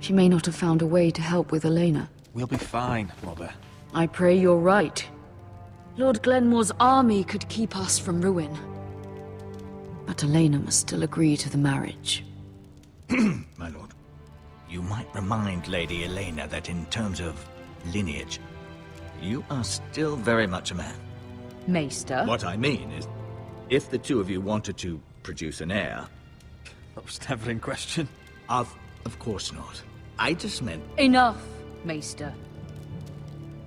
She may not have found a way to help with Elena. We'll be fine, Mother. I pray you're right. Lord Glenmore's army could keep us from ruin. But Elena must still agree to the marriage. My lord, you might remind Lady Elena that in terms of lineage, you are still very much a man. Maester? What I mean is, if the two of you wanted to produce an heir... That was never in question. Of course not. I just meant... Enough, Maester.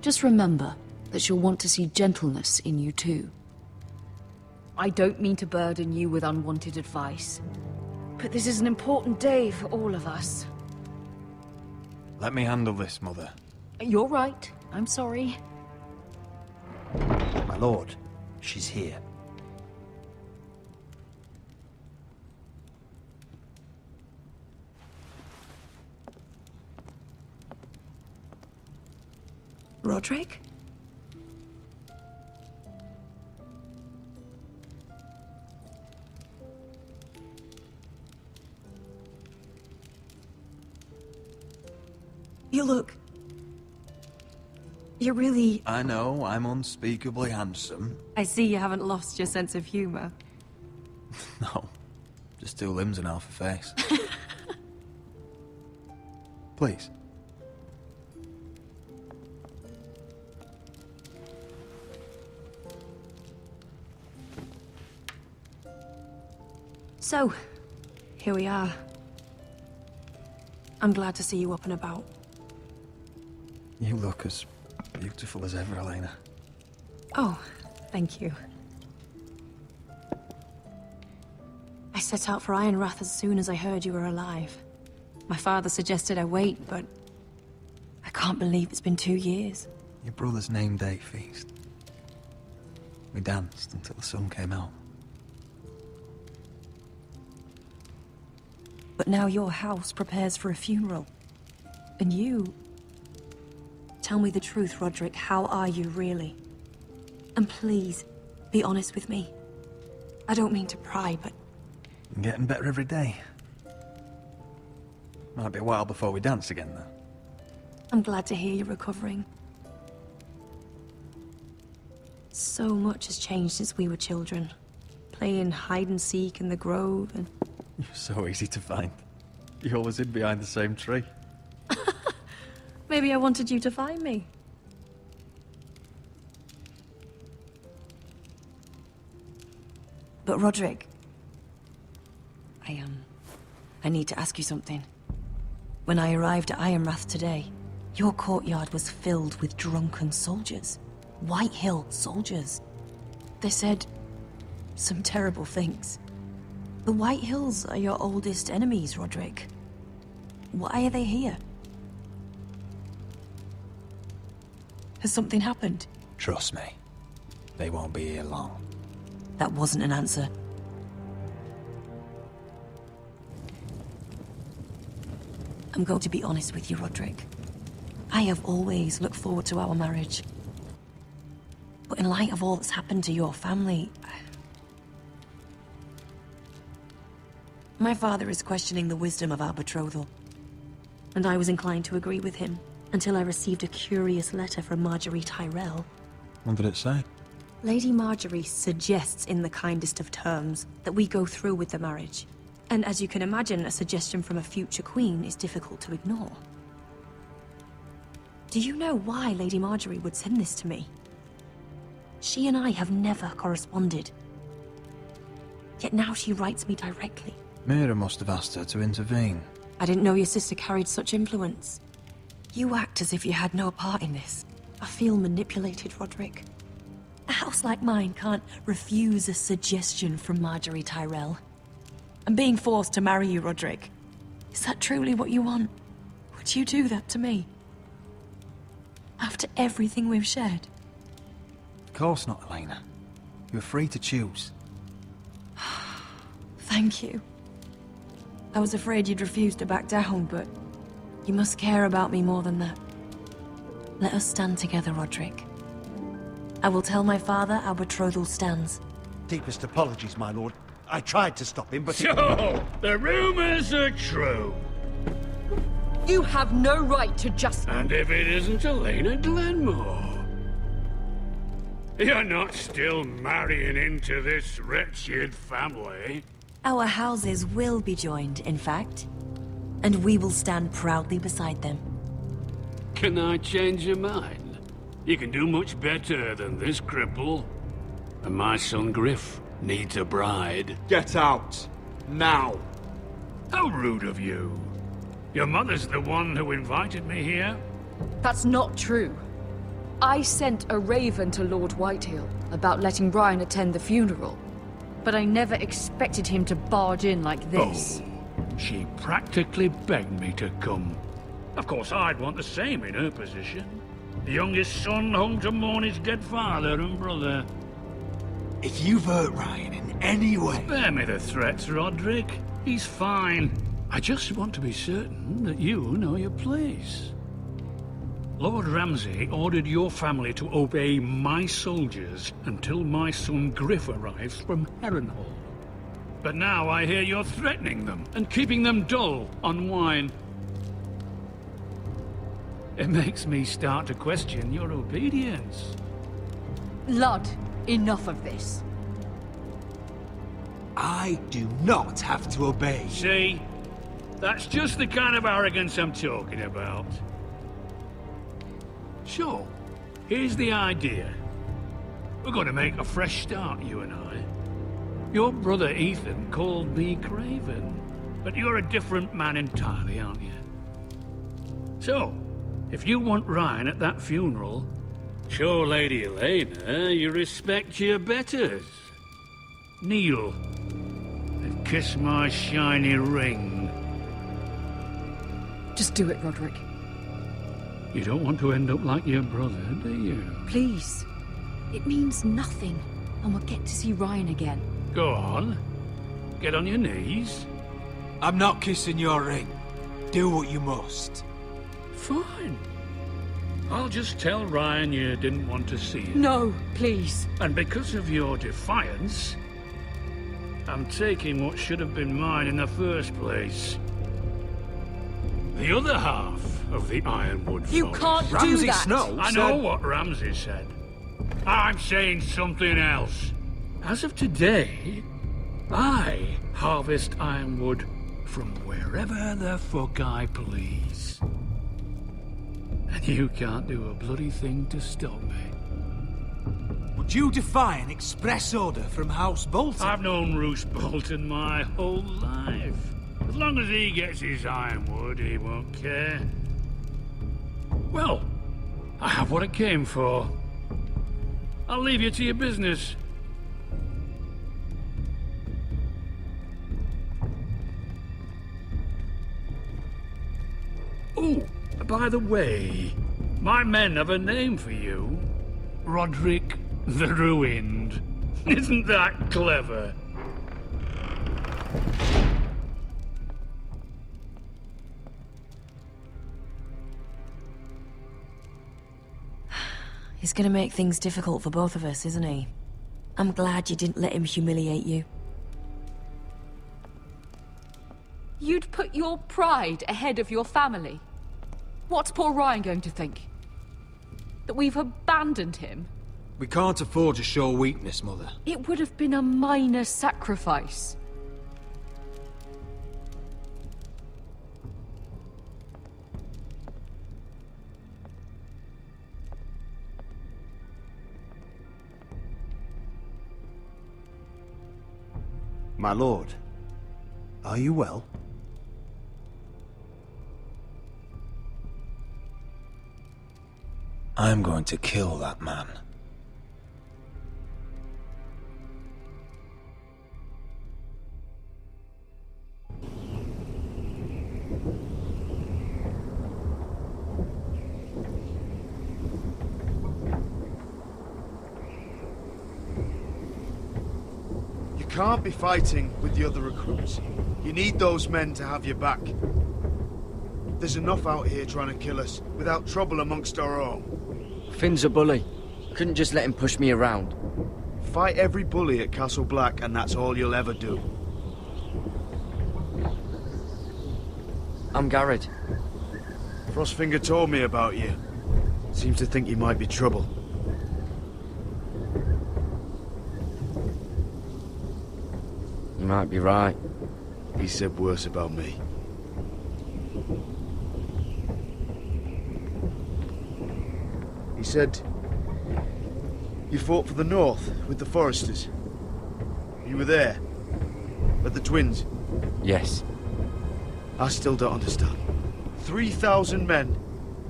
Just remember that she'll want to see gentleness in you too. I don't mean to burden you with unwanted advice, but this is an important day for all of us. Let me handle this, Mother. You're right. I'm sorry. My lord, she's here. Roderick? You look... You're really... I know, I'm unspeakably handsome. I see you haven't lost your sense of humor. No, just two limbs and half a face. Please. So, here we are. I'm glad to see you up and about. You look as beautiful as ever, Elena. Oh, thank you. I set out for Ironrath as soon as I heard you were alive. My father suggested I wait, but I can't believe it's been 2 years. Your brother's name day feast. We danced until the sun came out. But now your house prepares for a funeral. And you... Tell me the truth, Roderick. How are you, really? And please, be honest with me. I don't mean to pry, but... I'm getting better every day. Might be a while before we dance again, though. I'm glad to hear you're recovering. So much has changed since we were children. Playing hide-and-seek in the grove and... You're so easy to find. You always hid behind the same tree. Maybe I wanted you to find me. But Roderick... I need to ask you something. When I arrived at Ironrath today, your courtyard was filled with drunken soldiers. Whitehill soldiers. They said some terrible things. The Whitehills are your oldest enemies, Roderick. Why are they here? Has something happened? Trust me. They won't be here long. That wasn't an answer. I'm going to be honest with you, Roderick. I have always looked forward to our marriage. But in light of all that's happened to your family... My father is questioning the wisdom of our betrothal. And I was inclined to agree with him, until I received a curious letter from Margaery Tyrell. What did it say? Lady Margaery suggests in the kindest of terms that we go through with the marriage. And as you can imagine, a suggestion from a future queen is difficult to ignore. Do you know why Lady Margaery would send this to me? She and I have never corresponded. Yet now she writes me directly. Mira must have asked her to intervene. I didn't know your sister carried such influence. You act as if you had no part in this. I feel manipulated, Roderick. A house like mine can't refuse a suggestion from Margaery Tyrell. I'm being forced to marry you, Roderick. Is that truly what you want? Would you do that to me? After everything we've shared? Of course not, Elena. You're free to choose. Thank you. I was afraid you'd refuse to back down, but you must care about me more than that. Let us stand together, Roderick. I will tell my father our betrothal stands. Deepest apologies, my lord. I tried to stop him, but... So, the rumors are true. You have no right to just... And if it isn't Elena Glenmore? You're not still marrying into this wretched family? Our houses will be joined, in fact. And we will stand proudly beside them. Can I change your mind? You can do much better than this cripple. And my son Griff needs a bride. Get out. Now. How rude of you. Your mother's the one who invited me here? That's not true. I sent a raven to Lord Whitehill about letting Brian attend the funeral. But I never expected him to barge in like this. Oh, she practically begged me to come. Of course, I'd want the same in her position. The youngest son home to mourn his dead father and brother. If you've hurt Ryan in any way... Spare me the threats, Roderick. He's fine. I just want to be certain that you know your place. Lord Ramsay ordered your family to obey my soldiers until my son Griff arrives from Harrenhal. But now I hear you're threatening them and keeping them dull on wine. It makes me start to question your obedience. Lud, enough of this. I do not have to obey. See? That's just the kind of arrogance I'm talking about. So, here's the idea. We're going to make a fresh start, you and I. Your brother Ethan called me Craven, but you're a different man entirely, aren't you? So, if you want Ryan at that funeral, show Lady Elena you respect your betters. Kneel and kiss my shiny ring. Just do it, Roderick. You don't want to end up like your brother, do you? Please. It means nothing, and we'll get to see Ryan again. Go on. Get on your knees. I'm not kissing your ring. Do what you must. Fine. I'll just tell Ryan you didn't want to see him. No, please. And because of your defiance, I'm taking what should have been mine in the first place. The other half of the Ironwood You Forest. can't do that! I know what Ramsay said. I'm saying something else. As of today, I harvest Ironwood from wherever the fuck I please. And you can't do a bloody thing to stop me. Would you defy an express order from House Bolton? I've known Roose Bolton my whole life. As long as he gets his Ironwood, he won't care. Well, I have what it came for. I'll leave you to your business. Oh, by the way, my men have a name for you. Roderick the Ruined. Isn't that clever? He's gonna make things difficult for both of us, isn't he? I'm glad you didn't let him humiliate you. You'd put your pride ahead of your family. What's poor Ryan going to think? That we've abandoned him? We can't afford to show weakness, Mother. It would have been a minor sacrifice. My lord, are you well? I'm going to kill that man. You can't be fighting with the other recruits. You need those men to have your back. There's enough out here trying to kill us, without trouble amongst our own. Finn's a bully. Couldn't just let him push me around. Fight every bully at Castle Black, and that's all you'll ever do. I'm Gared. Frostfinger told me about you. Seems to think you might be trouble. You might be right. He said worse about me. He said you fought for the North with the Forresters. You were there, at the Twins. Yes. I still don't understand. 3,000 men,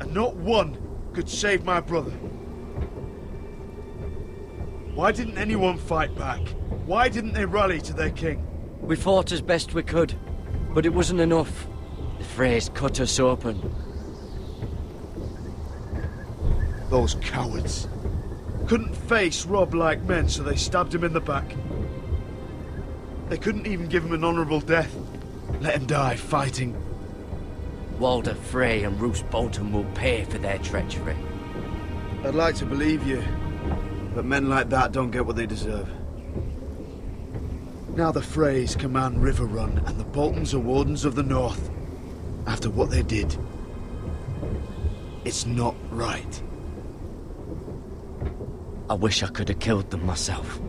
and not one could save my brother. Why didn't anyone fight back? Why didn't they rally to their king? We fought as best we could, but it wasn't enough. The Freys cut us open. Those cowards. Couldn't face Robb like men, so they stabbed him in the back. They couldn't even give him an honorable death. Let him die fighting. Walder Frey and Roose Bolton will pay for their treachery. I'd like to believe you, but men like that don't get what they deserve. Now the Freys command River Run, and the Boltons are Wardens of the North. After what they did, it's not right. I wish I could have killed them myself.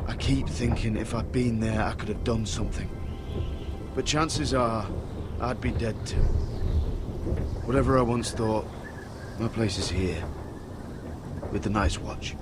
I keep thinking if I'd been there, I could have done something. But chances are, I'd be dead too. Whatever I once thought, my place is here. With the Night's Watch.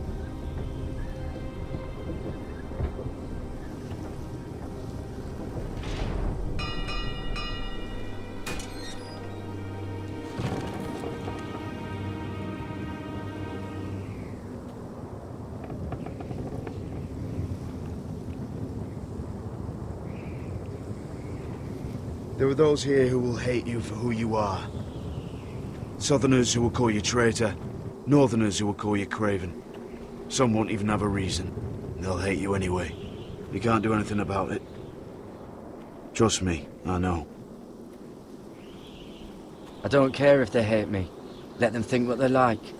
There are those here who will hate you for who you are. Southerners who will call you traitor, Northerners who will call you craven. Some won't even have a reason. They'll hate you anyway. You can't do anything about it. Trust me, I know. I don't care if they hate me. Let them think what they like.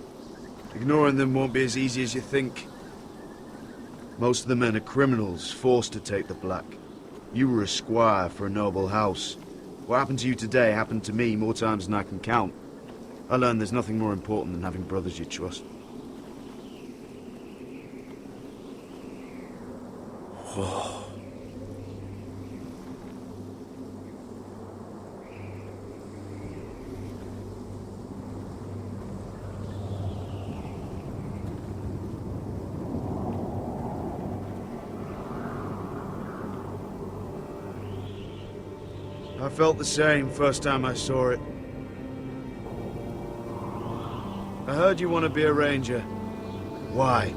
Ignoring them won't be as easy as you think. Most of the men are criminals, forced to take the black. You were a squire for a noble house. What happened to you today happened to me more times than I can count. I learned there's nothing more important than having brothers you trust. Whoa. I felt the same first time I saw it. I heard you want to be a ranger. Why?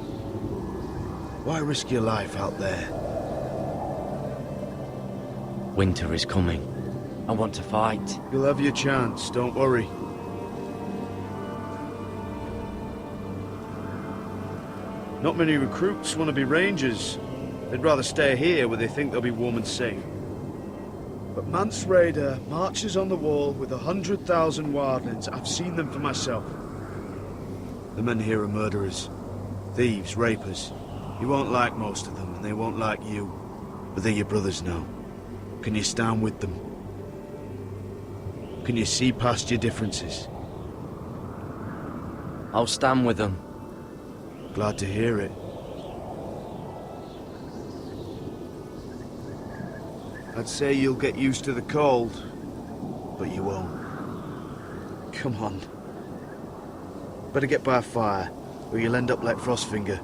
Why risk your life out there? Winter is coming. I want to fight. You'll have your chance, don't worry. Not many recruits want to be rangers. They'd rather stay here where they think they'll be warm and safe. But Mance Rayder marches on the wall with 100,000 wildlings. I've seen them for myself. The men here are murderers. Thieves, rapers. You won't like most of them, and they won't like you. But they're your brothers now. Can you stand with them? Can you see past your differences? I'll stand with them. Glad to hear it. I'd say you'll get used to the cold, but you won't. Come on. Better get by a fire, or you'll end up like Frostfinger.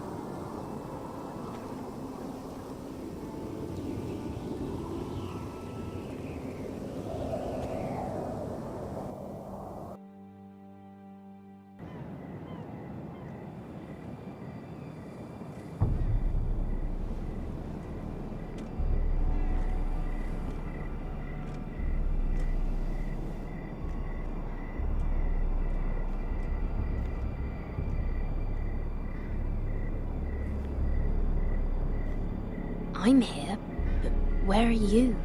I'm here, but where are you?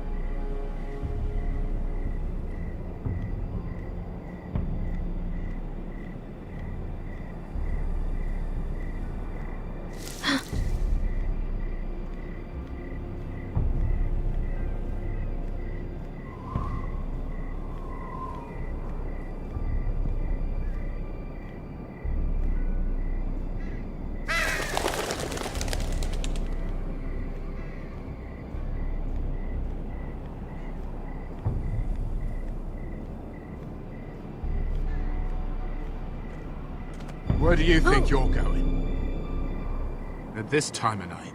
Where do you think you're going? At this time of night?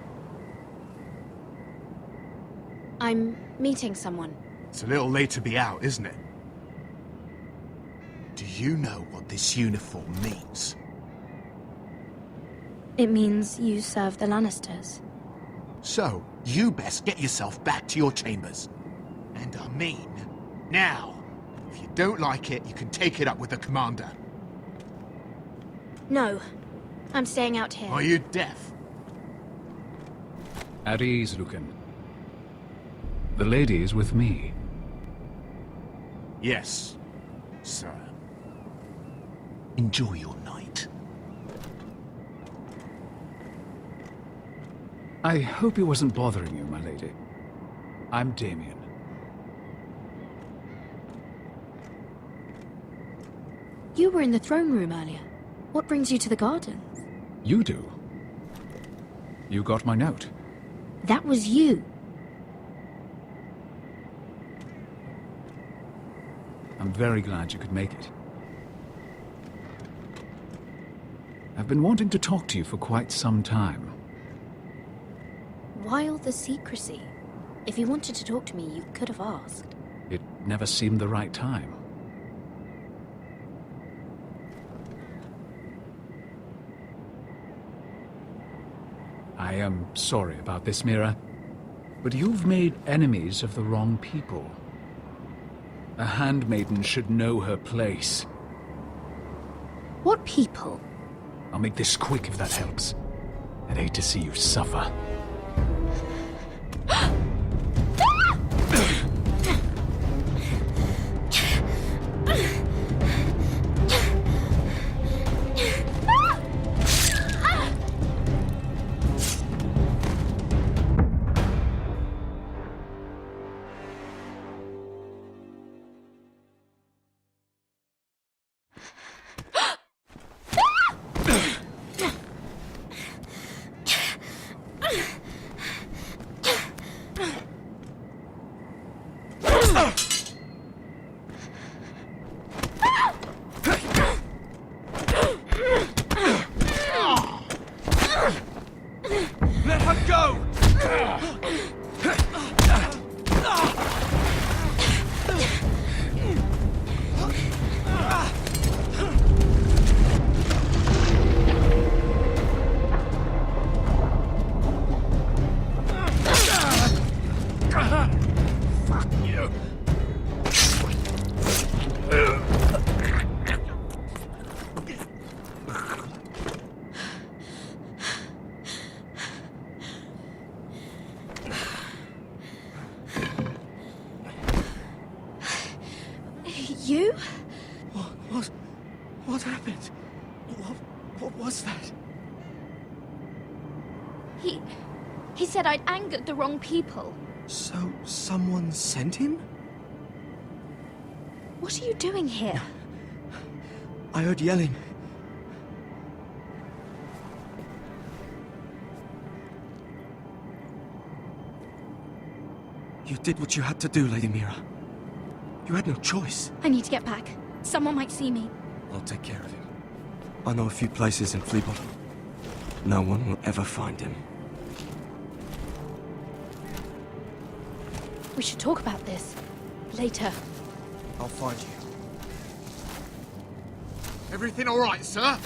I'm meeting someone. It's a little late to be out, isn't it? Do you know what this uniform means? It means you serve the Lannisters. So, you best get yourself back to your chambers. And I mean, now. If you don't like it, you can take it up with the commander. No, I'm staying out here. Are you deaf? At ease, Lucan. The lady is with me. Yes, sir. Enjoy your night. I hope he wasn't bothering you, my lady. I'm Damien. You were in the throne room earlier. What brings you to the gardens? You do? You got my note. That was you. I'm very glad you could make it. I've been wanting to talk to you for quite some time. Why all the secrecy? If you wanted to talk to me, you could have asked. It never seemed the right time. I am sorry about this, Mira, but you've made enemies of the wrong people. A handmaiden should know her place. What people? I'll make this quick if that helps. I'd hate to see you suffer. Let her go! Fuck you! You? What happened? What was that? He said I'd angered the wrong people. So, someone sent him? What are you doing here? I heard yelling. You did what you had to do, Lady Mira. You had no choice. I need to get back. Someone might see me. I'll take care of him. I know a few places in Fleabottom. No one will ever find him. We should talk about this. Later. I'll find you. Everything all right, sir?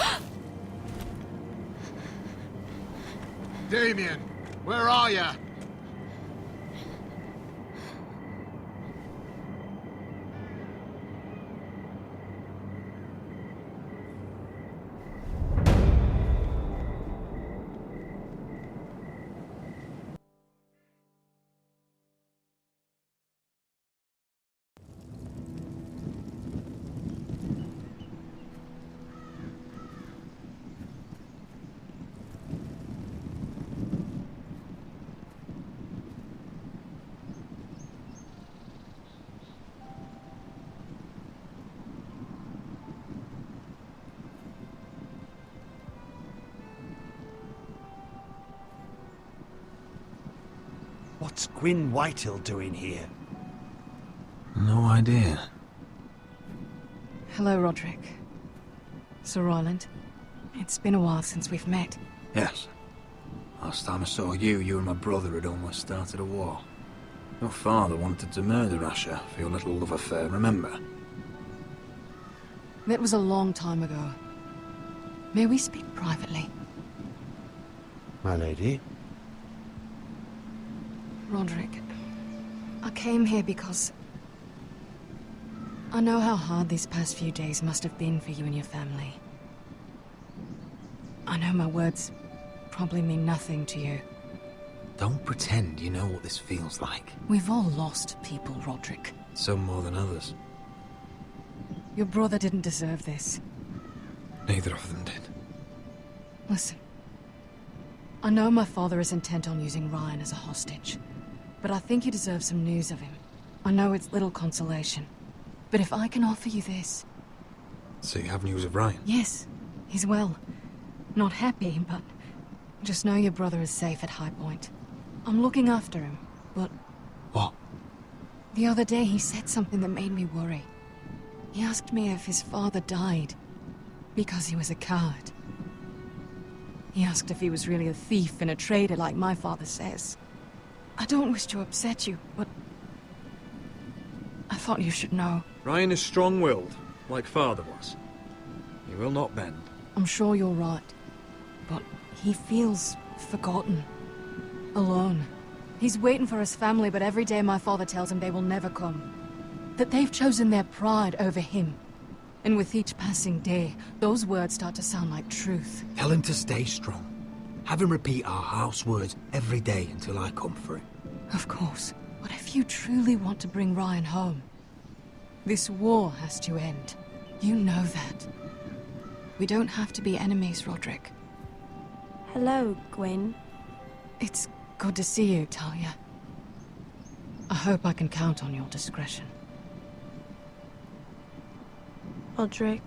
Damien, where are you? What's Gwyn Whitehill doing here? No idea. Hello, Roderick. Sir Ryland. It's been a while since we've met. Yes. Last time I saw you, you and my brother had almost started a war. Your father wanted to murder Asher for your little love affair, remember? That was a long time ago. May we speak privately? My lady? Roderick, I came here because... I know how hard these past few days must have been for you and your family. I know my words probably mean nothing to you. Don't pretend you know what this feels like. We've all lost people, Roderick. Some more than others. Your brother didn't deserve this. Neither of them did. Listen. I know my father is intent on using Ryan as a hostage, but I think you deserve some news of him. I know it's little consolation, but if I can offer you this... So you have news of Ryan? Yes, he's well. Not happy, but just know your brother is safe at High Point. I'm looking after him, but... What? The other day he said something that made me worry. He asked me if his father died because he was a coward. He asked if he was really a thief and a traitor like my father says. I don't wish to upset you, but... I thought you should know. Ryan is strong-willed, like father was. He will not bend. I'm sure you're right, but he feels forgotten. Alone. He's waiting for his family, but every day my father tells him they will never come. That they've chosen their pride over him. And with each passing day, those words start to sound like truth. Tell him to stay strong. Have him repeat our house words every day until I come for him. Of course. But if you truly want to bring Ryan home, this war has to end. You know that. We don't have to be enemies, Roderick. Hello, Gwyn. It's good to see you, Talia. I hope I can count on your discretion. Roderick,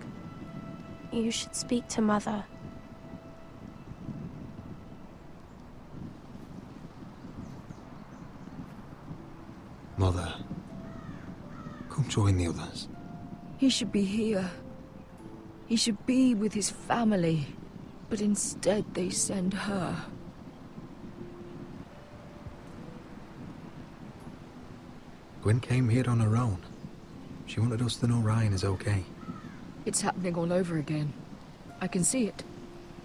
you should speak to Mother. Mother, come join the others. He should be here. He should be with his family. But instead they send her. Gwen came here on her own. She wanted us to know Ryan is okay. It's happening all over again. I can see it.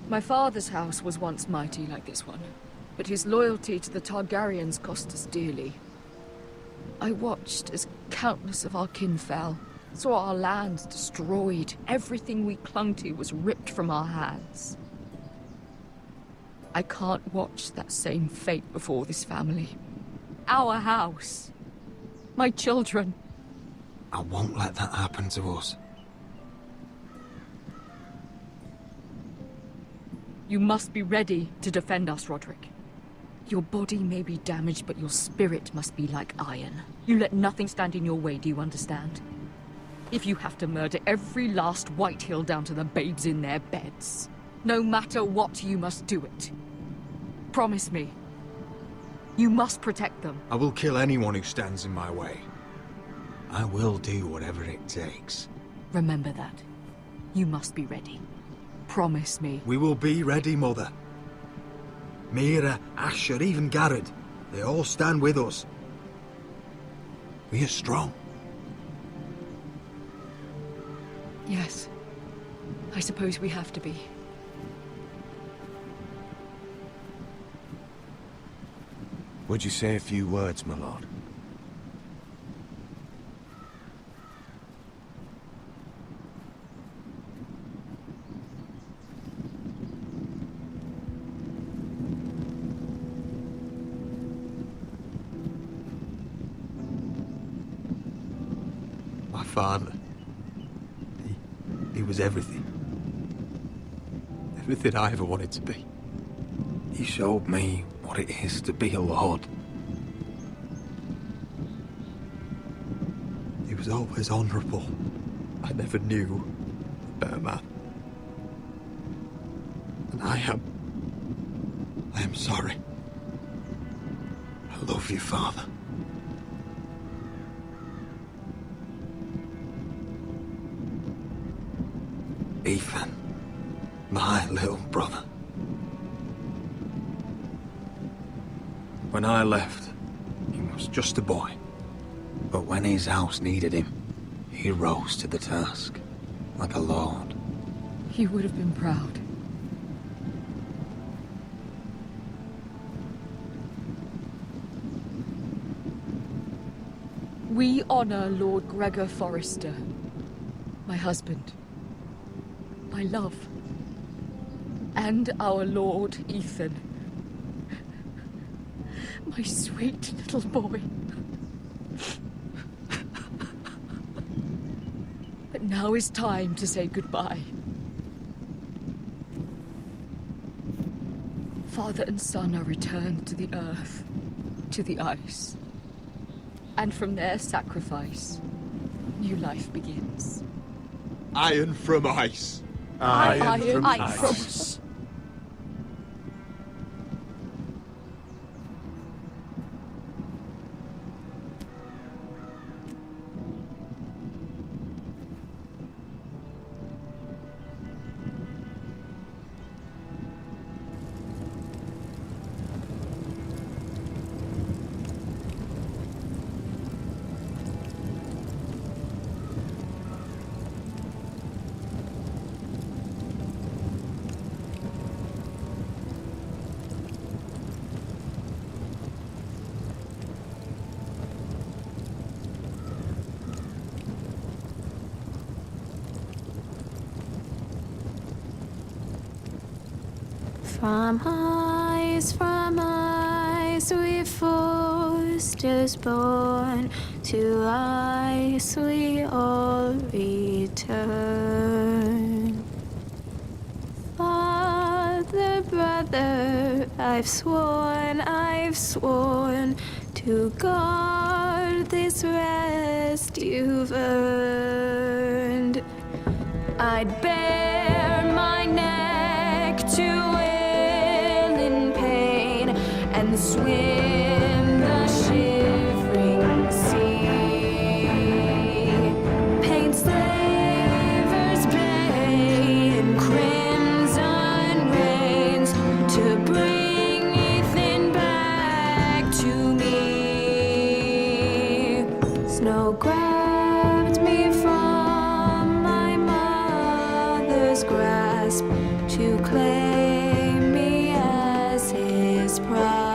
My father's house was once mighty like this one, but his loyalty to the Targaryens cost us dearly. I watched as countless of our kin fell, saw our lands destroyed, everything we clung to was ripped from our hands. I can't watch that same fate before this family. Our house. My children. I won't let that happen to us. You must be ready to defend us, Roderick. Your body may be damaged, but your spirit must be like iron. You let nothing stand in your way, do you understand? If you have to murder every last Whitehill down to the babes in their beds, no matter what, you must do it. Promise me. You must protect them. I will kill anyone who stands in my way. I will do whatever it takes. Remember that. You must be ready. Promise me. We will be ready, Mother. Mira, Asher, even Gared. They all stand with us. We are strong. Yes. I suppose we have to be. Would you say a few words, my lord? My father. He was everything. Everything I ever wanted to be. He showed me what it is to be a lord. He was always honourable. I never knew a better man. And I am sorry. I love you, Father. Ethan. My little brother. When I left, he was just a boy. But when his house needed him, he rose to the task, like a lord. He would have been proud. We honor Lord Gregor Forrester, my husband, my love, and our Lord Ethan, my sweet little boy. But now is time to say goodbye. Father and son are returned to the earth, to the ice. And from their sacrifice, new life begins. Iron from ice. Iron from ice. From ice, we Forresters born, to ice we all return. Father, brother, I've sworn to guard this rest you've earned. I'd bare my neck to and swim the shivering sea. Paint slavers bay in crimson rains to bring Ethan back to me. Snow grabbed me from my mother's grasp to claim me as his prize.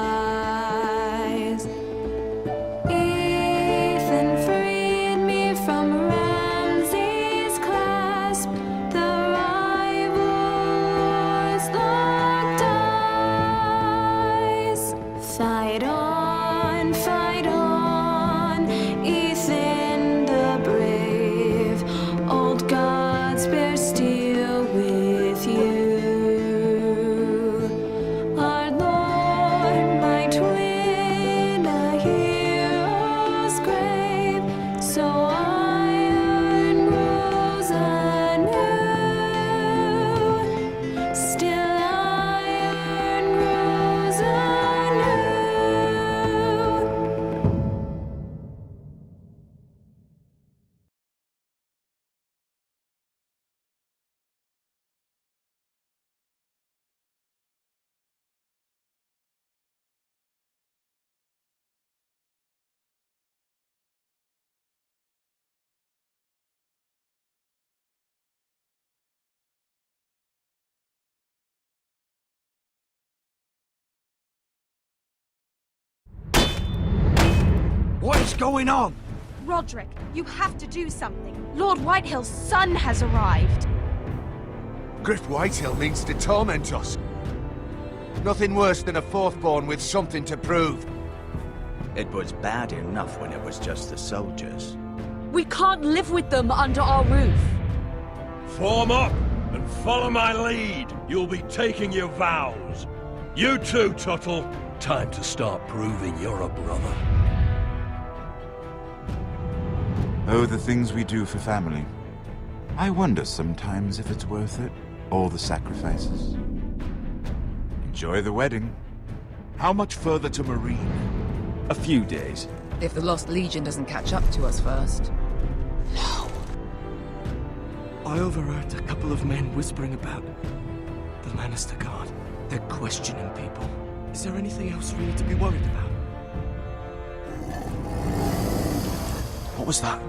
What is going on? Roderick, you have to do something. Lord Whitehill's son has arrived. Griff Whitehill means to torment us. Nothing worse than a fourthborn with something to prove. It was bad enough when it was just the soldiers. We can't live with them under our roof. Form up and follow my lead. You'll be taking your vows. You too, Tuttle. Time to start proving you're a brother. Oh, the things we do for family. I wonder sometimes if it's worth it, all the sacrifices. Enjoy the wedding. How much further to Marine? A few days. If the Lost Legion doesn't catch up to us first. I overheard a couple of men whispering about The Lannister Guard. They're questioning people. Is there anything else we need to be worried about? What was that?